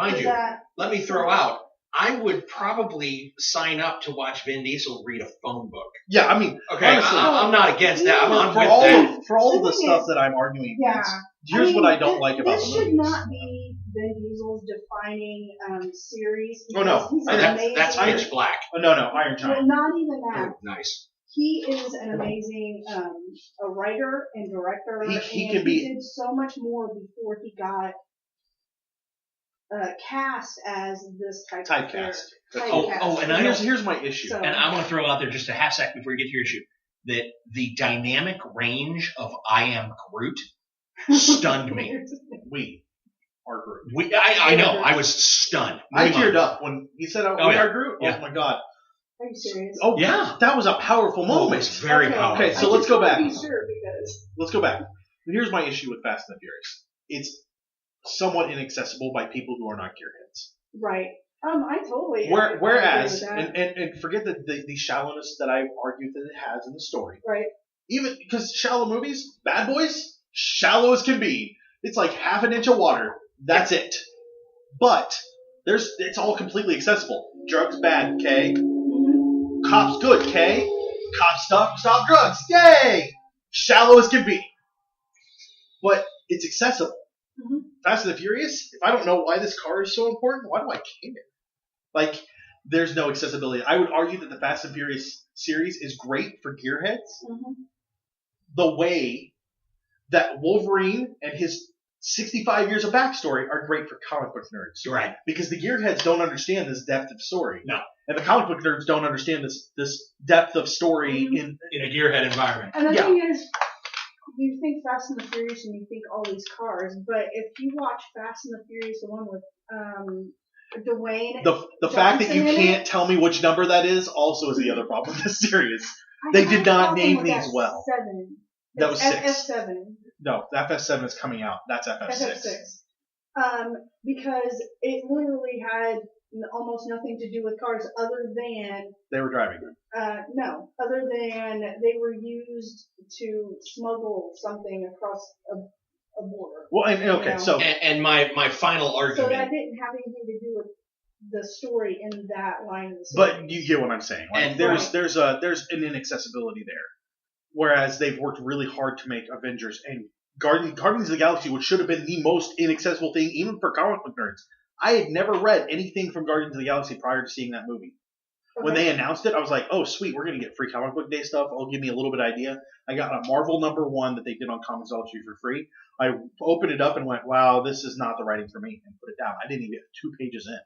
let me throw out. I would probably sign up to watch Vin Diesel read a phone book. Yeah, I mean, okay, honestly, I'm not against that. I'm with that. For all of the stuff that I'm arguing against, here's what I don't like about the movies. This should not be Vin Diesel's defining series. Oh, no. That's Pitch Black. Oh, no, Iron Giant. Well, not even that. Oh, nice. He is an amazing a writer and director. He did so much more before he got cast as this typecast. And here's my issue. And I want to throw out there just a half sec before you get to your issue that the dynamic range of I Am Groot stunned me. We are Groot. I know. I was stunned. I teared up when he said, "We are Groot." Yeah. Oh my god. Are you serious? Oh yeah, that was a powerful moment. It was very powerful. Okay, so let's go back. Because Let's go back. Here's my issue with Fast and the Furious. It's somewhat inaccessible by people who are not gearheads. Right. I totally. Whereas, and forget the shallowness that I've argued that it has in the story. Right. Even because shallow movies, Bad Boys, shallow as can be. It's like half an inch of water. That's it. But it's all completely accessible. Drugs bad, okay? Cops good, okay? Cops stop drugs, yay! Shallow as can be. But it's accessible. Fast and the Furious, if I don't know why this car is so important, why do I care? Like, there's no accessibility. I would argue that the Fast and Furious series is great for gearheads. Mhm. The way that Wolverine and his 65 years of backstory are great for comic book nerds. Right. Because the gearheads don't understand this depth of story. No. And the comic book nerds don't understand this depth of story Mhm. in In a gearhead environment. And the Yeah. thing is, you think Fast and the Furious and you think all these cars, but if you watch Fast and the Furious, the one with Dwayne, the fact that you Johnson in it? can't tell me which number that is also is the other problem with this series. I They have did a not problem name with these that well. 7. That was It's 6. FF7. No, the FS7 is coming out. That's FF6. FF6. Because it literally had almost nothing to do with cars other than They were driving. other than they were used to smuggle something across a border. Well, and okay, Yeah. so And my final So argument. that didn't have anything to do with the story in that line of the story. but you get what I'm saying. Like, And- there's an inaccessibility there. Whereas they've worked really hard to make Avengers and Guardians of the Galaxy, which should have been the most inaccessible thing, even for comic book nerds. I had never read anything from Guardians of the Galaxy prior to seeing that movie. When they announced it, I was like, oh, sweet, we're going to get free comic book day stuff. It'll give me a little bit of idea. I got a Marvel #1 that they did on Comixology for free. I opened it up and went, wow, this is not the writing for me, and put it down. I didn't even get 2 pages in.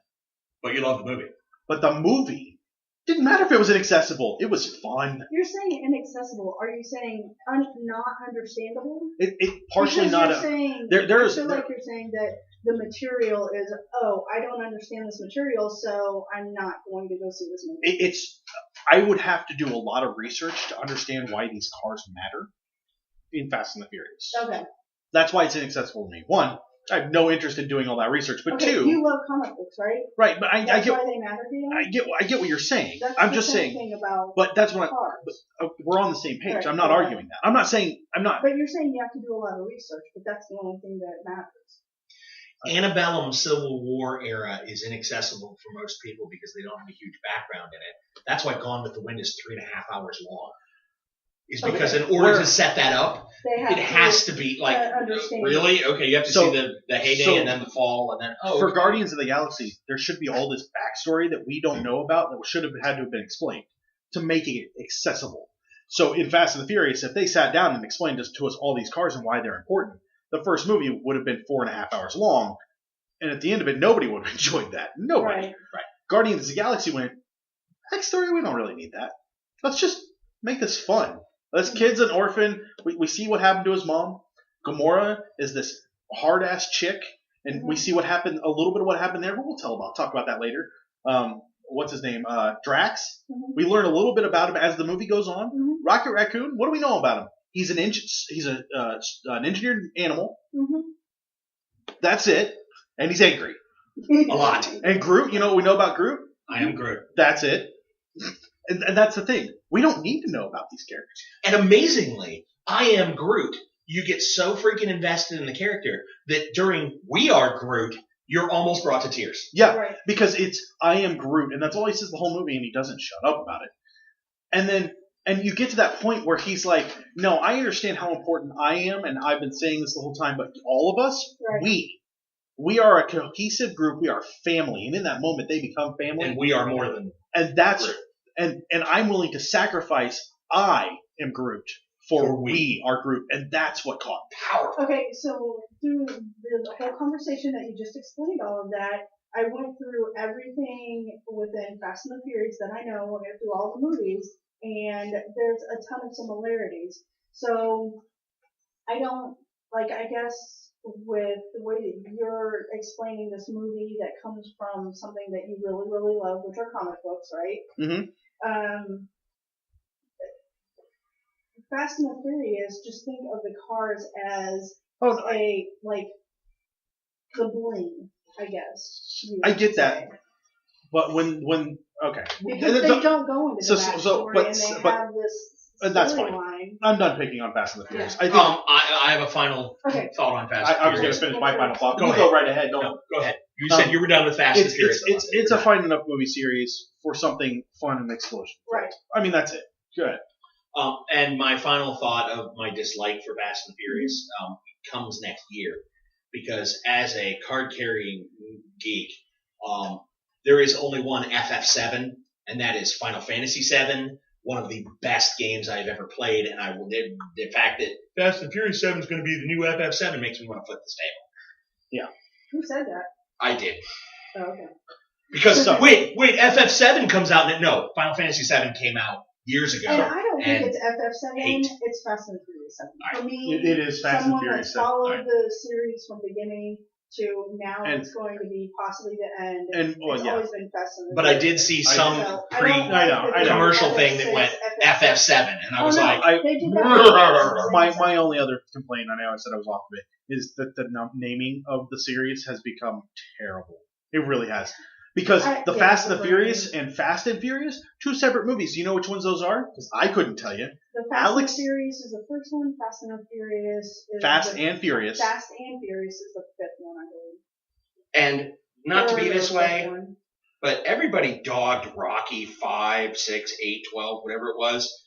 But you love the movie. But the movie didn't matter if it was inaccessible. It was fun. You're saying inaccessible. Are you saying not understandable? It partially Because not you're a. saying, there I is- feel like you're saying that the material is, I don't understand this material, so I'm not going to go see this movie. It's. I would have to do a lot of research to understand why these cars matter in Fast and the Furious. Okay. That's why it's inaccessible to me. One, I have no interest in doing all that research. But Okay, two, you love comic books, right? right? But I That's get why they matter to you? I get what you're saying. That's I'm the just same saying. thing about But that's what cars. we're on the same page. Right, I'm not yeah. arguing that. I'm not saying I'm not. But you're saying you have to do a lot of research, but that's the only thing that matters. Antebellum Civil War era is inaccessible for most people because they don't have a huge background in it. That's why Gone with the Wind is 3.5 hours long. Is because Okay. in order Where- to set that up, They have it has to be like understand. really okay. You have to So- see the heyday so- and then the fall and then For okay. Guardians of the Galaxy, there should be all this backstory that we don't know about that should have had to have been explained to make it accessible. So in Fast and the Furious, if they sat down and explained to us all these cars and why they're important, the first movie would have been 4.5 hours long, and at the end of it, nobody would have enjoyed that. Nobody. Right. Guardians of the Galaxy went, backstory, we don't really need that. Let's just make this fun. This kid's an orphan. We see what happened to his mom. Gamora is this hard-ass chick, and we see what happened, a little bit of what happened there, but we'll talk about that later. What's his name? Drax. Mhm. We learn a little bit about him as the movie goes on. Mhm. Rocket Raccoon, what do we know about him? He's an an engineered animal. Mhm. That's it. And he's angry. a lot. And Groot, you know what we know about Groot? I am Groot. That's it. And that's the thing. We don't need to know about these characters. And amazingly, I am Groot. You get so freaking invested in the character that during We Are Groot, you're almost brought to tears. Yeah, Right. because it's I am Groot, and that's all he says the whole movie, and he doesn't shut up about it. And you get to that point where he's like, no, I understand how important I am, and I've been saying this the whole time, but all of us, Right. we are a cohesive group, we are family, and in that moment they become family. And we are more than And that's Groot. and I'm willing to sacrifice I am Groot for we are Groot, and that's what caught me. powerful. Okay, so through the whole conversation that you just explained, all of that, I went through everything within Fast and the Furious that I know, and through all the movies, and there's a ton of similarities. So I don't, I guess with the way that you're explaining this movie that comes from something that you really, really love, which are comic books, right? Mm-hmm. Fast and the Furious, just think of the cars as Oh, no, the bling, I guess. you I would get that. say. But when okay, Because they don't go into the backstory, but and they but have this that's fine. storyline. I'm done picking on Fast and the Furious. Yeah. I think I have a final Okay. thought on Fast and I was going Furious. to finish my final thought. Go You ahead. go right ahead. Don't. No, go ahead. You said you were done with Fast and It's Furious. it's a fine enough movie series for something fun and explosion. Right. I mean, that's it. Good. And my final thought of my dislike for Fast and Furious comes next year, because as a card-carrying geek, there is only one FF7, and that is Final Fantasy VII, one of the best games I've ever played. And the fact that Fast and Furious 7 is going to be the new FF7 makes me want to flip this table. Who said that? I did. Oh, okay. Because, wait, FF7 comes out, no, Final Fantasy VII came out years ago. And I don't think and it's FF7. hate. It's Fast and Furious 7. All For me, It is Fast and someone Furious that 7. followed Right. the series from beginning to now, And- it's going to be possibly the end. And, well, It's yeah. always been Fast and But I did see I some So, I pre don't like that they commercial don't thing that say went FF7. FF7, and I was Oh, no. like, They did that. My only other complaint, I know I said I was off of it, is that the naming of the series has become terrible. It really has. Because the Fast and the Furious and Fast and Furious, two separate movies. Do you know which ones those are? Because I couldn't tell you. The Fast Alex- and Furious is the first one. Fast and the Furious is Fast the, and Furious. Fast and Furious is the fifth one, I believe. and not to be Third or this fifth way, one. but everybody dogged Rocky 5, 6, 8, 12, whatever it was.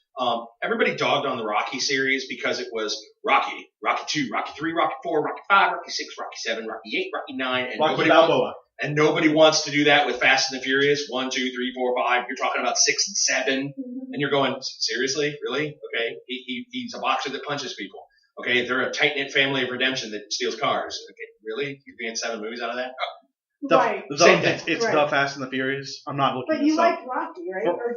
Everybody dogged on the Rocky series because it was Rocky 2, Rocky 3, Rocky 4, Rocky 5, Rocky 6, Rocky 7, Rocky 8, Rocky 9, and Rocky Balboa. nobody wants to do that with Fast and the Furious 1, 2, 3, 4, 5. You're talking about 6 and 7, Mhm. and you're going, seriously, really? Okay, he's a boxer that punches people. Okay, they're a tight knit family of redemption that steals cars. Okay, really? You're getting 7 movies out of that? Right. Same thing. It's Right. the Fast and the Furious. I'm not looking But this you up. like Rocky, right? Well- Or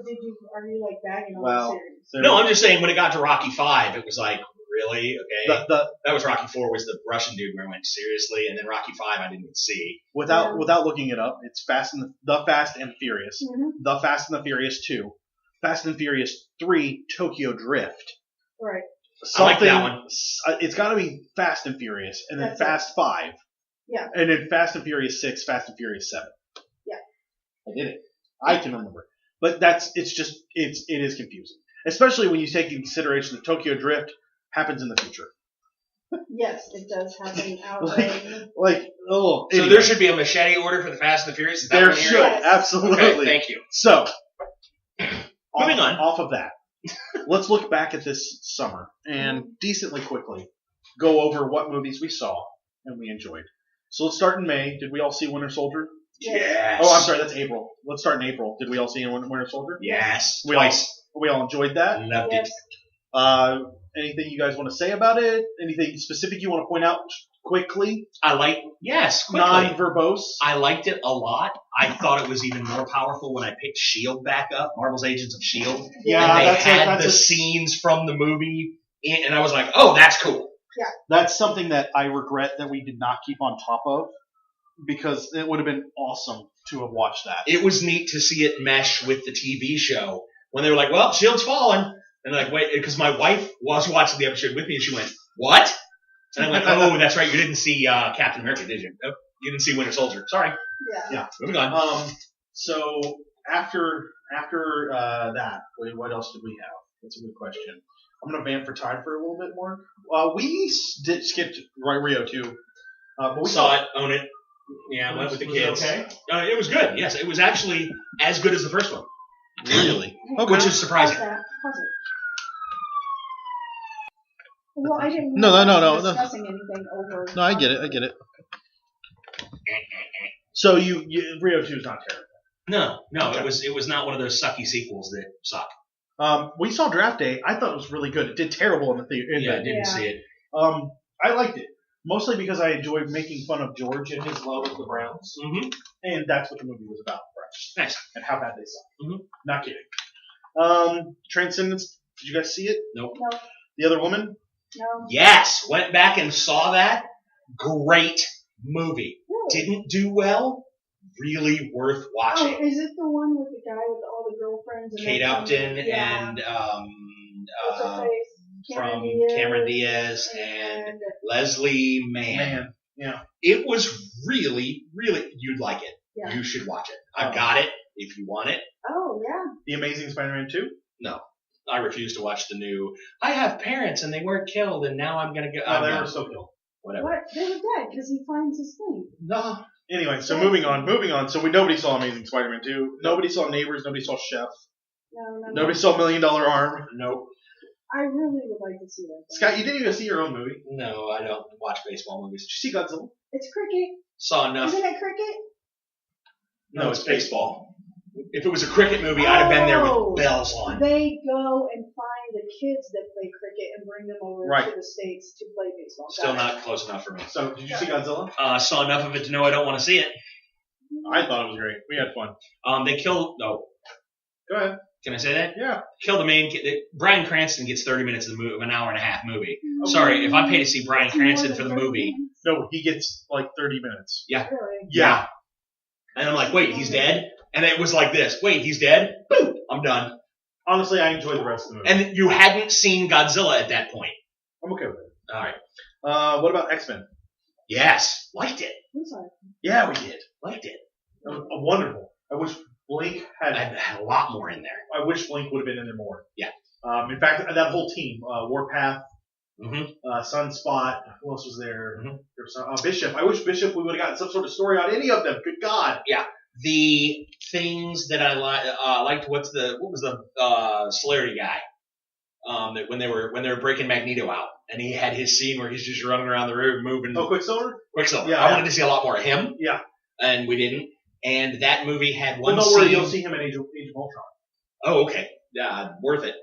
are you like bagging on Well, the series? No, I'm just saying when it got to Rocky 5, it was like, really? Okay. the That was Rocky 4 was the Russian dude where I went, seriously? And then Rocky 5 I didn't even see. without looking it up, it's Fast and the Fast and Furious, Mhm. the Fast and the Furious 2, Fast and Furious 3, Tokyo Drift. Right. I like that one. It's got to be Fast and Furious, and then That's it. Fast 5. Yeah. And then Fast and Furious 6, Fast and Furious 7. Yeah. I did it. I can remember. But it is confusing. Especially when you take into consideration that Tokyo Drift happens in the future. Yes, it does happen out Like- in So anyway. there should be a machete order for the Fast and the Furious? Is that There what I'm should, hearing? Yes. absolutely. Okay, thank you. So, Moving on. Off of that, let's look back at this summer and decently quickly go over what movies we saw and we enjoyed. So let's start in May. Did we all see Winter Soldier? Yes. Oh, I'm sorry, that's April. Let's start in April. Did we all see Winter Soldier? Yes. We Twice. We all enjoyed that. Loved Yes. it. Anything you guys want to say about it? Anything specific you want to point out quickly? Quickly. Non-verbose? I liked it a lot. I thought it was even more powerful when I picked S.H.I.E.L.D. back up, Marvel's Agents of S.H.I.E.L.D. Yeah, and they that's had the a scenes from the movie, and I was like, oh, that's cool. That's something that I regret that we did not keep on top of, because it would have been awesome to have watched that. It was neat to see it mesh with the TV show when they were like, well, S.H.I.E.L.D.'s fallen. And I'm like, wait, because my wife was watching the episode with me, and she went, what? And I went, oh, that's right, you didn't see Captain America, did you? Oh, you didn't see Winter Soldier. Sorry. Yeah. Moving on. So after that, what else did we have? That's a good question. I'm gonna vamp for time for a little bit more. We skipped Rio 2. But we Saw it, own it. Yeah, went with the Was it kids. okay? It was good. Yes, it was actually as good as the first one. Really? Which is surprising. Pause it. Well, I didn't No, know no, I no, was no. discussing anything over. No, I get it. So Rio 2 is not terrible. No, Okay. it was not one of those sucky sequels that suck. We saw Draft Day. I thought it was really good. It did terrible in the theater. I didn't Yeah. see it. I liked it. Mostly because I enjoyed making fun of George and his love of the Browns. Mm-hmm. And that's what the movie was about, right? Nice. And how bad they suck. Mhm. Not kidding. Transcendence, did you guys see it? Nope. No, The Other Woman? no. Yes, went back and saw that. Great movie. Really? Didn't do well. Really worth watching. Oh, is it the one with the guy with all the girlfriends? And Kate everything? Upton Yeah. and What's her face? from Cameron Diaz and Leslie Mann. Yeah. It was really, really, you'd like it. Yeah. You should watch it. I've got it if you want it. Oh yeah. The Amazing Spider-Man 2? No. I refuse to watch the new, I have parents and they weren't killed and now I'm going to go. Oh, they were still killed. Whatever. What? They were dead because he finds his thing. No. Anyway, so moving on. So nobody saw Amazing Spider-Man 2. Nobody saw Neighbors. Nobody saw Chef. No. Nobody saw $1 Million Arm. Nope. I really would like to see that. thing. Scott, you didn't even see your own movie. No, I don't watch baseball movies. Did you see Godzilla? It's cricket. Saw enough. Isn't it cricket? No, it's baseball. If it was a cricket movie, I'd have been there with bells on. They go and find the kids that play cricket and bring them over Right. to the States to play baseball. Still not close enough for me. So, did you see Godzilla? Saw enough of it to know I don't want to see it. I thought it was great. We had fun. They killed. Oh, Go ahead. can I say that? Yeah. Kill the main kid. Brian Cranston gets 30 minutes of an hour and a half movie. Sorry, if I pay to see Brian Cranston for the movie, No, he gets like 30 minutes. yeah. Really? Yeah. And I'm like, wait, he's dead? And it was like this. Wait, he's dead? Boom, I'm done. Honestly, I enjoyed the rest of the movie. And you hadn't seen Godzilla at that point. I'm okay with it. All right. What about X-Men? Yes, liked it. I'm sorry. Yeah, we did. Liked it. It was wonderful. I wish Blink I had. had a lot more in there. I wish Blink would have been in there more. Yeah. In fact, that whole team, Warpath, Mm-hmm. Sunspot, who else was there? Mhm. There was Bishop. I wish Bishop, we would have gotten some sort of story on any of them. Good God. The things that I liked. What was the Celerity guy? That when they were breaking Magneto out, and he had his scene where he's just running around the room moving. Oh, Quicksilver? Quicksilver. Yeah, I yeah. wanted to see a lot more of him. Yeah. And we didn't. And that movie had Well, one don't scene. worry, you'll see him in Age of Ultron. Oh, okay. Yeah, worth it.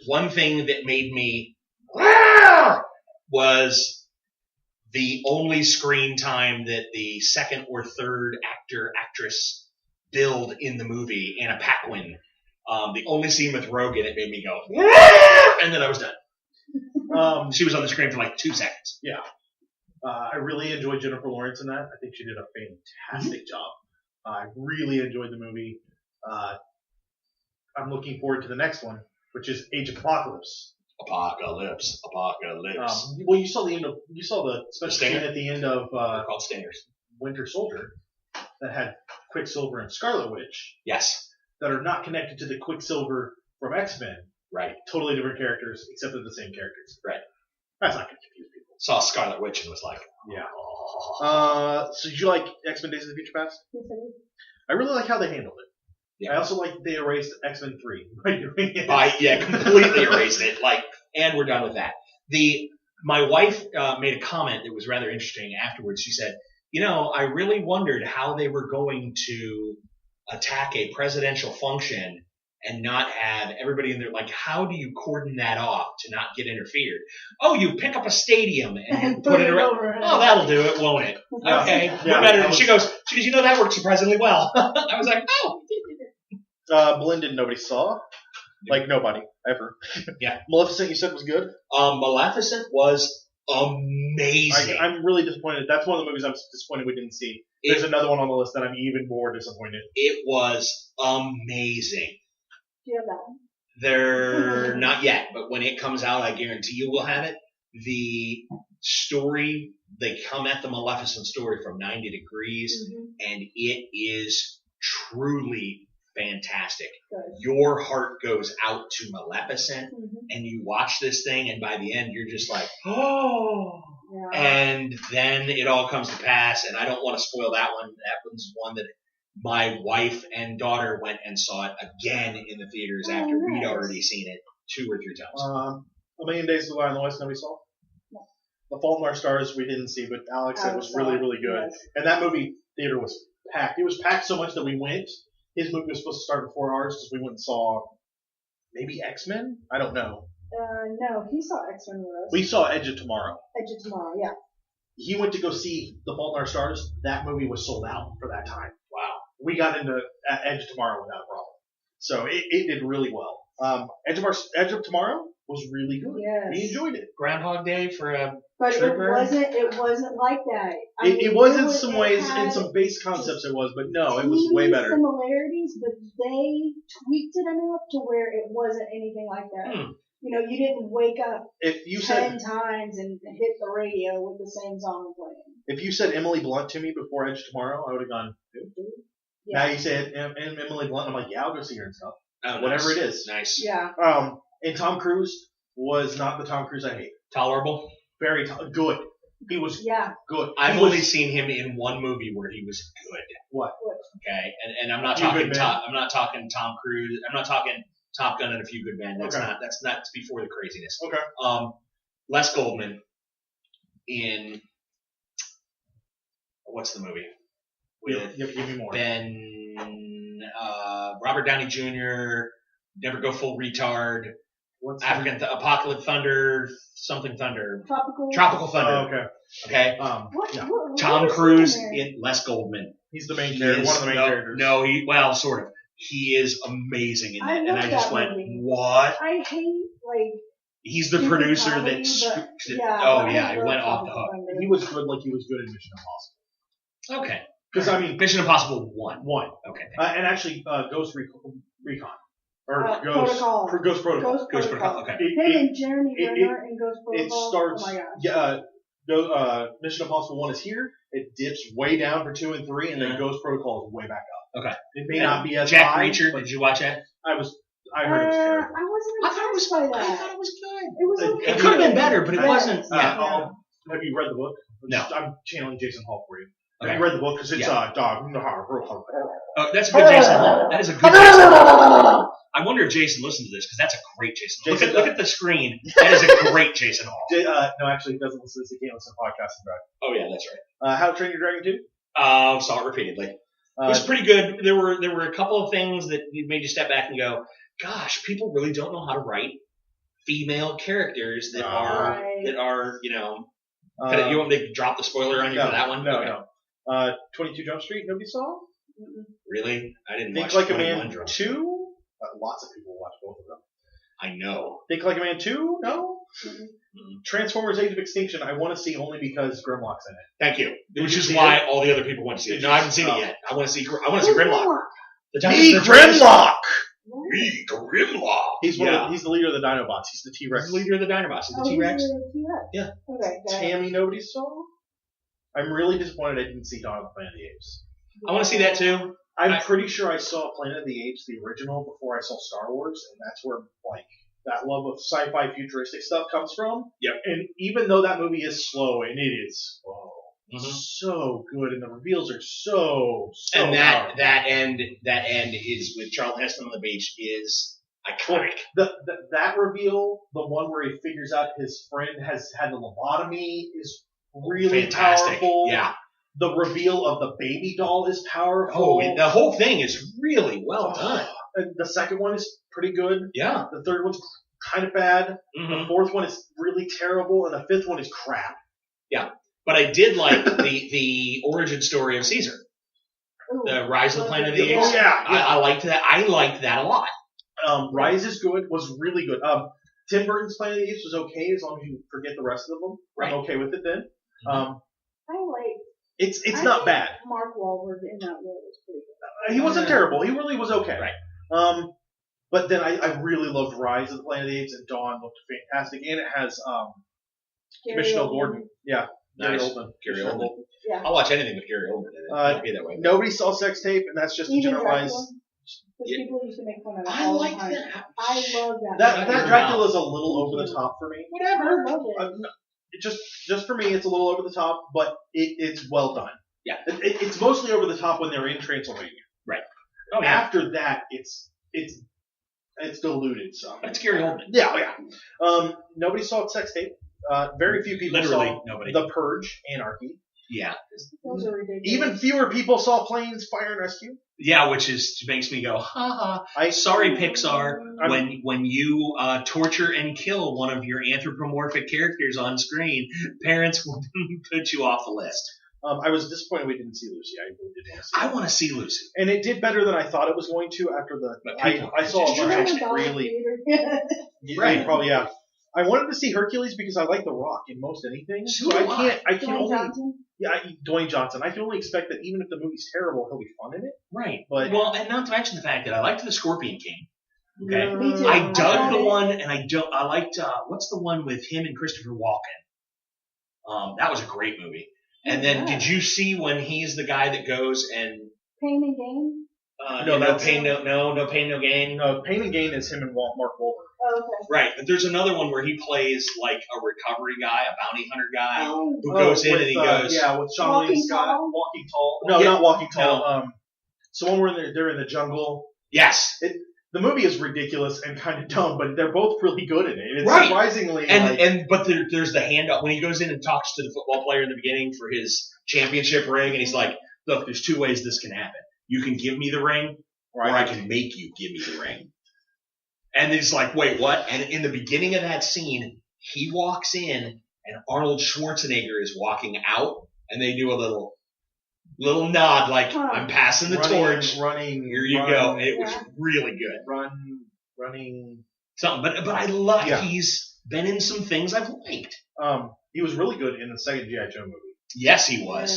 One thing that made me was the only screen time that the second or third actress billed in the movie, Anna Paquin. The only scene with Rogan, it made me go, and then I was done. She was on the screen for like 2 seconds. I really enjoyed Jennifer Lawrence in that. I think she did a fantastic job. I really enjoyed the movie. I'm looking forward to the next one, which is Age of Apocalypse. Apocalypse. Well, you saw the special scene Stinger? at the end of They're called stingers. Winter Soldier that had Quicksilver and Scarlet Witch Yes. that are not connected to the Quicksilver from X-Men. Right. Totally different characters, except they're the same characters. Right. That's not going to confuse people. Saw Scarlet Witch and was like, Yeah. oh. So did you like X-Men Days of the Future Past? Yes, I did. I really like how they handled it. Yeah. I also like they erased X-Men 3 by doing it. Completely erased it. And we're done with that. My wife made a comment that was rather interesting afterwards. She said, I really wondered how they were going to attack a presidential function and not have everybody in there. Like, how do you cordon that off to not get interfered? Oh, you pick up a stadium and put it around. over. Oh, that'll do it, won't it? Okay. Yeah, We're better. that was- She goes, that worked surprisingly well. I was like, oh. Blended nobody saw. Like nobody ever. Yeah. Maleficent you said was good. Maleficent was amazing. I'm really disappointed. That's one of the movies I'm disappointed we didn't see. There's another one on the list that I'm even more disappointed. It was amazing. Do you have that one? They're not yet, but when it comes out, I guarantee you will have it. The story, they come at the Maleficent story from 90 degrees, Mm-hmm. and it is truly fantastic. Good. Your heart goes out to Maleficent, Mm-hmm. and you watch this thing, and by the end, you're just like, oh. Yeah. And then it all comes to pass, and I don't want to spoil that one. That one's one that my wife and daughter went and saw it again in the theaters Oh, after we'd nice. already seen it 2 or 3 times. A Million Days to Die in the West nobody saw. No. The Fault in Our Stars we didn't see, but Alex said it was really, really good. Yes. And that movie theater was packed. It was packed so much that we went. His movie was supposed to start in 4 hours because we went and saw maybe X-Men? I don't know. No, he saw X-Men with us. We saw Edge of Tomorrow. Edge of Tomorrow, yeah. He went to go see The Fault in Our Stars. That movie was sold out for that time. Wow. We got into Edge of Tomorrow without a problem. So it did really well. Edge of Tomorrow was really good. Yes. We enjoyed it. Groundhog Day for a But Trooper? it wasn't like that. It was in it some ways, in had some base concepts it was, but no, it was way teeny better. similarities, but they tweaked it enough to where it wasn't anything like that. You didn't wake up If you 10 said times and hit the radio with the same song playing. if you said Emily Blunt to me before Edge Tomorrow, I would have gone. Who? Yeah. Now you say Emily Blunt, I'm like, yeah, I'll go see her and stuff. Oh, Whatever nice. it is. Nice. Yeah. And Tom Cruise was not the Tom Cruise I hate. Tolerable. Very good. He was Yeah. good. I've He only was, seen him in one movie where he was good. What? Okay, and I'm not Few talking Good Men. I'm not talking Tom Cruise. I'm not talking Top Gun and A Few Good Men. That's Okay. not. That's before the craziness. Okay. Les Goldman in what's the movie? with Give me more. Robert Downey Jr., Never Go Full Retard, What's Apocalypse Thunder, something Thunder. Tropical Thunder. Oh, okay. Okay. Yeah. Tom Cruise in Les Goldman. He's the main character. One of the main characters. No, sort of. He is amazing in that, and I just went, movie. what? I hate He's the stupid producer comedy, that. I It love went off the Tropical hook. Thunder. He was good, like he was good in Mission Impossible. Okay. Because I mean, Mission Impossible 1. Okay. Okay. And actually, Ghost Recon. Or Protocol. Ghost Protocol. Ghost Protocol. Okay. Him and Jeremy Renner in Ghost Protocol. It starts. Oh my gosh. Mission Impossible 1 is here. It dips way down for 2 and 3, and then Yeah. Ghost Protocol is way back up. Okay. It may not be as Jack high. Reacher, but did you watch that? I heard it was terrible. I wasn't I thought impressed by that. it was good. It was okay. It could have been better, but it Yes. wasn't. Yeah. Have you read the book? No. I'm channeling Jason Hall for you. Okay. Have you read the book? Because it's Yeah. dog. Oh, that's a good Jason Hall. That is a good Jason Hall. I wonder if Jason listened to this because that's a great Jason Hall. Look at the screen. That is a great Jason Hall. No, actually, he doesn't listen to this. He can't listen to podcasts and drive. Oh yeah, that's right. How to Train Your Dragon 2? Saw it repeatedly. It was pretty good. There were a couple of things that made you step back and go, "Gosh, people really don't know how to write female characters that are you want me to drop the spoiler on you for that one? No. 22 Jump Street. Nobody saw? Really? I didn't Think watch Like a 21 Man Jump. 2. Lots of people watch both of them. I know. Think Like a Man 2? No. Transformers: Age of Extinction. I want to see only because Grimlock's in it. Thank you. Which you is see why it? all the other people want to see it. Did No, you- I haven't seen it oh. yet. I want to see Grimlock. Me, Grimlock. Me, Grimlock. He's the leader of the Dinobots. He's the T-Rex. He's the leader of the Dinobots. He's the T-Rex. Yeah. Okay. got it. Tammy, nobody saw. I'm really disappointed I didn't see Dawn of the Planet of the Apes. I want to see that too. I'm pretty sure I saw Planet of the Apes, the original, before I saw Star Wars, and that's where that love of sci-fi futuristic stuff comes from. Yep. And even though that movie is slow, and it is slow, Mhm. so good, and the reveals are so And powerful. that end is with Charlton Heston on the beach is iconic. That reveal, the one where he figures out his friend has had a lobotomy, is really Fantastic. powerful. Yeah. The reveal of the baby doll is powerful. Oh, the whole thing is really well done. And the second one is pretty good. Yeah. The third one's kind of bad. Mm-hmm. The fourth one is really terrible, and the fifth one is crap. But I did like the origin story of Caesar. Ooh. The Rise of the Planet of the Yeah. Apes. Yeah. I liked that. I liked that a lot. Rise is good. Was really good. Tim Burton's Planet of the Apes was okay as long as you forget the rest of them. Right. I'm okay with it then. I like. It's I not think bad. Mark Wahlberg in that role was pretty good. He wasn't terrible. He really was okay. Right. But then I really loved Rise of the Planet of the Apes, and Dawn looked fantastic, and it has Gary Commissioner Oldman. Gordon. Yeah. Gary Nice. Oldman. Gary Commissioner Oldman. Gordon. Yeah. I'll watch anything with Gary Oldman in it. I'll be that way. Nobody saw Sex Tape, and that's just a Even generalized. Dracula. Because Yeah. people used to make fun of it I all like the time. that. I love that. That movie. Dracula's a little over the top for me. Whatever. I love it. It just for me, it's a little over the top, but it's well done. Yeah. It's mostly over the top when they're in Transylvania. Oh yeah. After that, it's diluted some. That's Gary Oldman. Yeah. Nobody saw Sex Tape. Very few people Literally saw nobody. The Purge, Anarchy. Yeah. Those are ridiculous. Even fewer people saw Planes, Fire and Rescue. Yeah, which makes me go, ha ha. Sorry, Pixar, when you torture and kill one of your anthropomorphic characters on screen, parents will put you off the list. I was disappointed we didn't see Lucy. I really did want to see I it. want to see Lucy. And it did better than I thought it was going to after But I people- saw a Did you bunch Remember of Dollar really... Theater? Right. Probably, yeah. I wanted to see Hercules because I like The Rock in most anything. So So do I can Dwayne only... Johnson? Yeah, Dwayne Johnson. I can only expect that even if the movie's terrible, he'll be fun in it. Right. But Well, and not to mention the fact that I liked The Scorpion King. Okay. Me too. I dug love the it. one, and I liked, what's the one with him and Christopher Walken? That was a great movie. And then, Yeah. did you see when he's the guy that goes and Pain and Gain? No, no that's- pain, no pain, no gain. Pain and Gain is him and Mark Wahlberg. Oh, okay. Right, but there's another one where he plays like a recovery guy, a bounty hunter guy, Oh, who goes in with, and he goes, Yeah, with Sean Walking William Scott. Tall? Walking Tall. No, Yeah. not Walking Tall. No. So one where they're in the jungle. yes, The movie is ridiculous and kind of dumb, but they're both really good in it. It's Right. surprisingly but there's the handout when he goes in and talks to the football player in the beginning for his championship ring, and he's like, look, there's two ways this can happen. You can give me the ring, or I can make you give me the ring. And he's like, wait, what? And in the beginning of that scene, he walks in, and Arnold Schwarzenegger is walking out, and they do a little nod, like, I'm passing the torch. Here you go. And it was really good. Running. Something. But I love he's been in some things I've liked. He was really good in the second G.I. Joe movie. Yes, he was.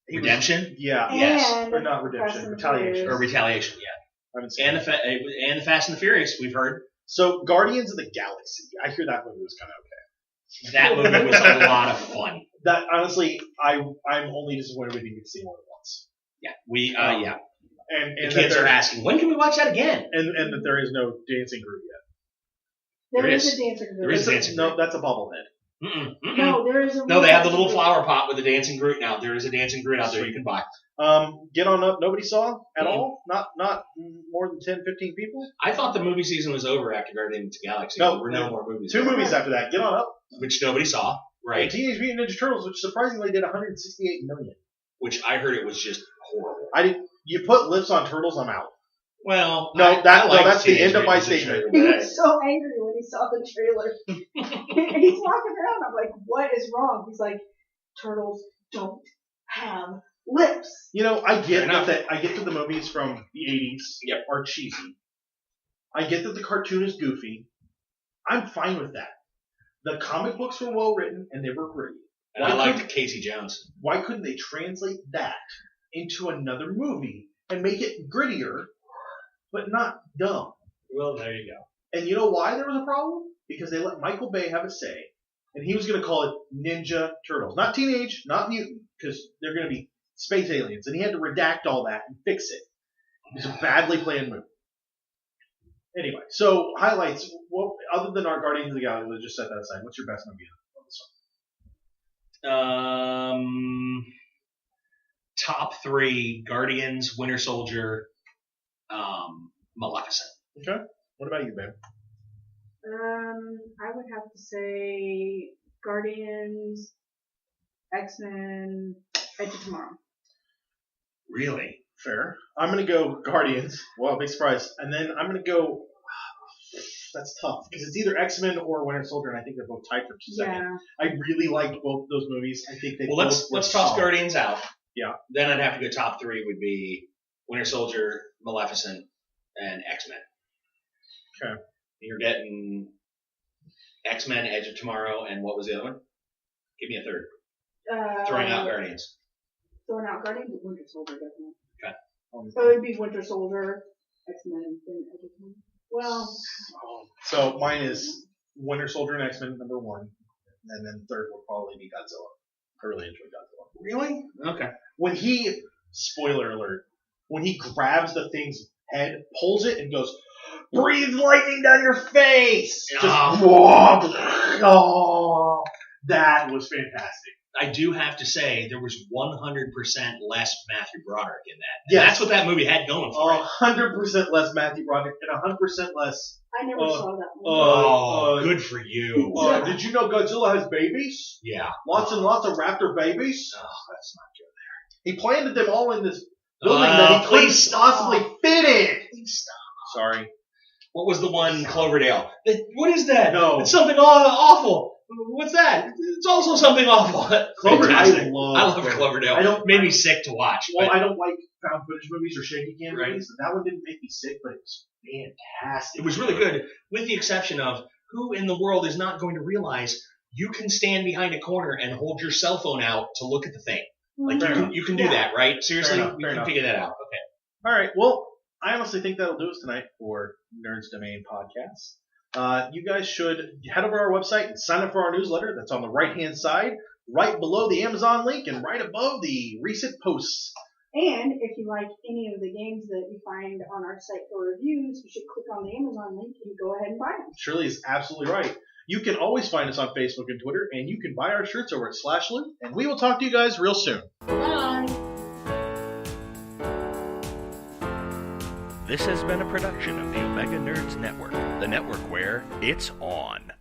Yes. Redemption? Yeah. And Or not Redemption. Retaliation. Or Retaliation, yeah. I haven't seen And it. the Fast and the Furious, we've heard. So, Guardians of the Galaxy. I hear that movie was kind of okay. That movie was a lot of fun. That honestly, I'm only disappointed we didn't get to see more than once. Yeah, yeah. And the kids are asking, when can we watch that again? And that there is no dancing group yet. There There is is. a dancing group. There is a dancing No, group. that's a bobblehead. No, there is a. No, they have the little flower pot with the dancing Groot now. There is a dancing Groot out there you can buy. Get on up. Nobody saw at all. Not more than 10, 15 people. I thought the movie season was over after Guardians of the Galaxy. No, there were no more movies. 2 movies after that. Get on up. Which nobody saw, right? And Teenage Mutant Ninja Turtles, which surprisingly did 168 million. Which I heard it was just horrible. You put lips on turtles, I'm out. Well, No, that's the end of my Mutant Ninja statement. He Turtles. was so angry when he saw the trailer. He's walking around. I'm like, what is wrong? He's like, turtles don't have lips. You know, I get enough. that. I get that the movies from the 80s are cheesy. I get that the cartoon is goofy. I'm fine with that. The comic books were well written and they were great. And I liked Casey Jones. Why couldn't they translate that into another movie and make it grittier, but not dumb? Well, there you go. And you know why there was a problem? Because they let Michael Bay have a say, and he was going to call it Ninja Turtles. Not Teenage, not Mutant, because they're going to be space aliens, and he had to redact all that and fix it. It was a badly planned movie. Anyway, so highlights. Well, other than our Guardians of the Galaxy, let's just set that aside. What's your best movie of the song? Top 3: Guardians, Winter Soldier, Maleficent. Okay. What about you, babe? I would have to say Guardians, X-Men, Edge of Tomorrow. Really? Fair. I'm going to go Guardians. Well, big surprise. And then I'm going to go. That's tough because it's either X-Men or Winter Soldier, and I think they're both tied for second. Yeah. I really liked both those movies. I think they. Well, let's toss Guardians out. Yeah. Then I'd have to go top 3 would be Winter Soldier, Maleficent, and X-Men. Okay. You're getting X-Men, Edge of Tomorrow, and what was the other one? Give me a third. Throwing out Guardians. Throwing out Guardians, Winter Soldier, definitely. Okay. So it would be Winter Soldier, X-Men, and Edge of Tomorrow. Well. So mine is Winter Soldier and X-Men number 1, and then third will probably be Godzilla. I really enjoyed Godzilla. Really? Okay. When he, spoiler alert, when he grabs the thing's head, pulls it, and goes, breathe lightning down your face! Just, oh, that was fantastic. I do have to say there was 100% less Matthew Broderick in that. And Yes. that's what that movie had going for it. 100% less Matthew Broderick and 100% less. I never saw that one. Oh, good for you. Did you know Godzilla has babies? Yeah. Lots and lots of raptor babies? Oh, that's not good. He planted them all in this building that he couldn't please possibly fit in. Please stop. Sorry. What was the one Cloverdale? What is that? No. It's something awful. What's that? It's also something awful. Fantastic. I love Cloverdale. It made me sick to watch. Well, I don't like found footage movies or shaky cam Right. movies. That one didn't make me sick, but it was fantastic. It was really good, with the exception of who in the world is not going to realize you can stand behind a corner and hold your cell phone out to look at the thing. Like you can do that, right? Seriously, Fair enough, we fair can enough. figure that out. Okay. All right. Well, I honestly think that'll do us tonight for Nerds Domain Podcast. You guys should head over to our website and sign up for our newsletter. That's on the right-hand side, right below the Amazon link and right above the recent posts. And if you like any of the games that you find on our site for reviews, you should click on the Amazon link and go ahead and buy them. Shirley is absolutely right. You can always find us on Facebook and Twitter, and you can buy our shirts over at /Loot, and we will talk to you guys real soon. Bye. This has been a production of the Omega Nerds Network, the network where it's on.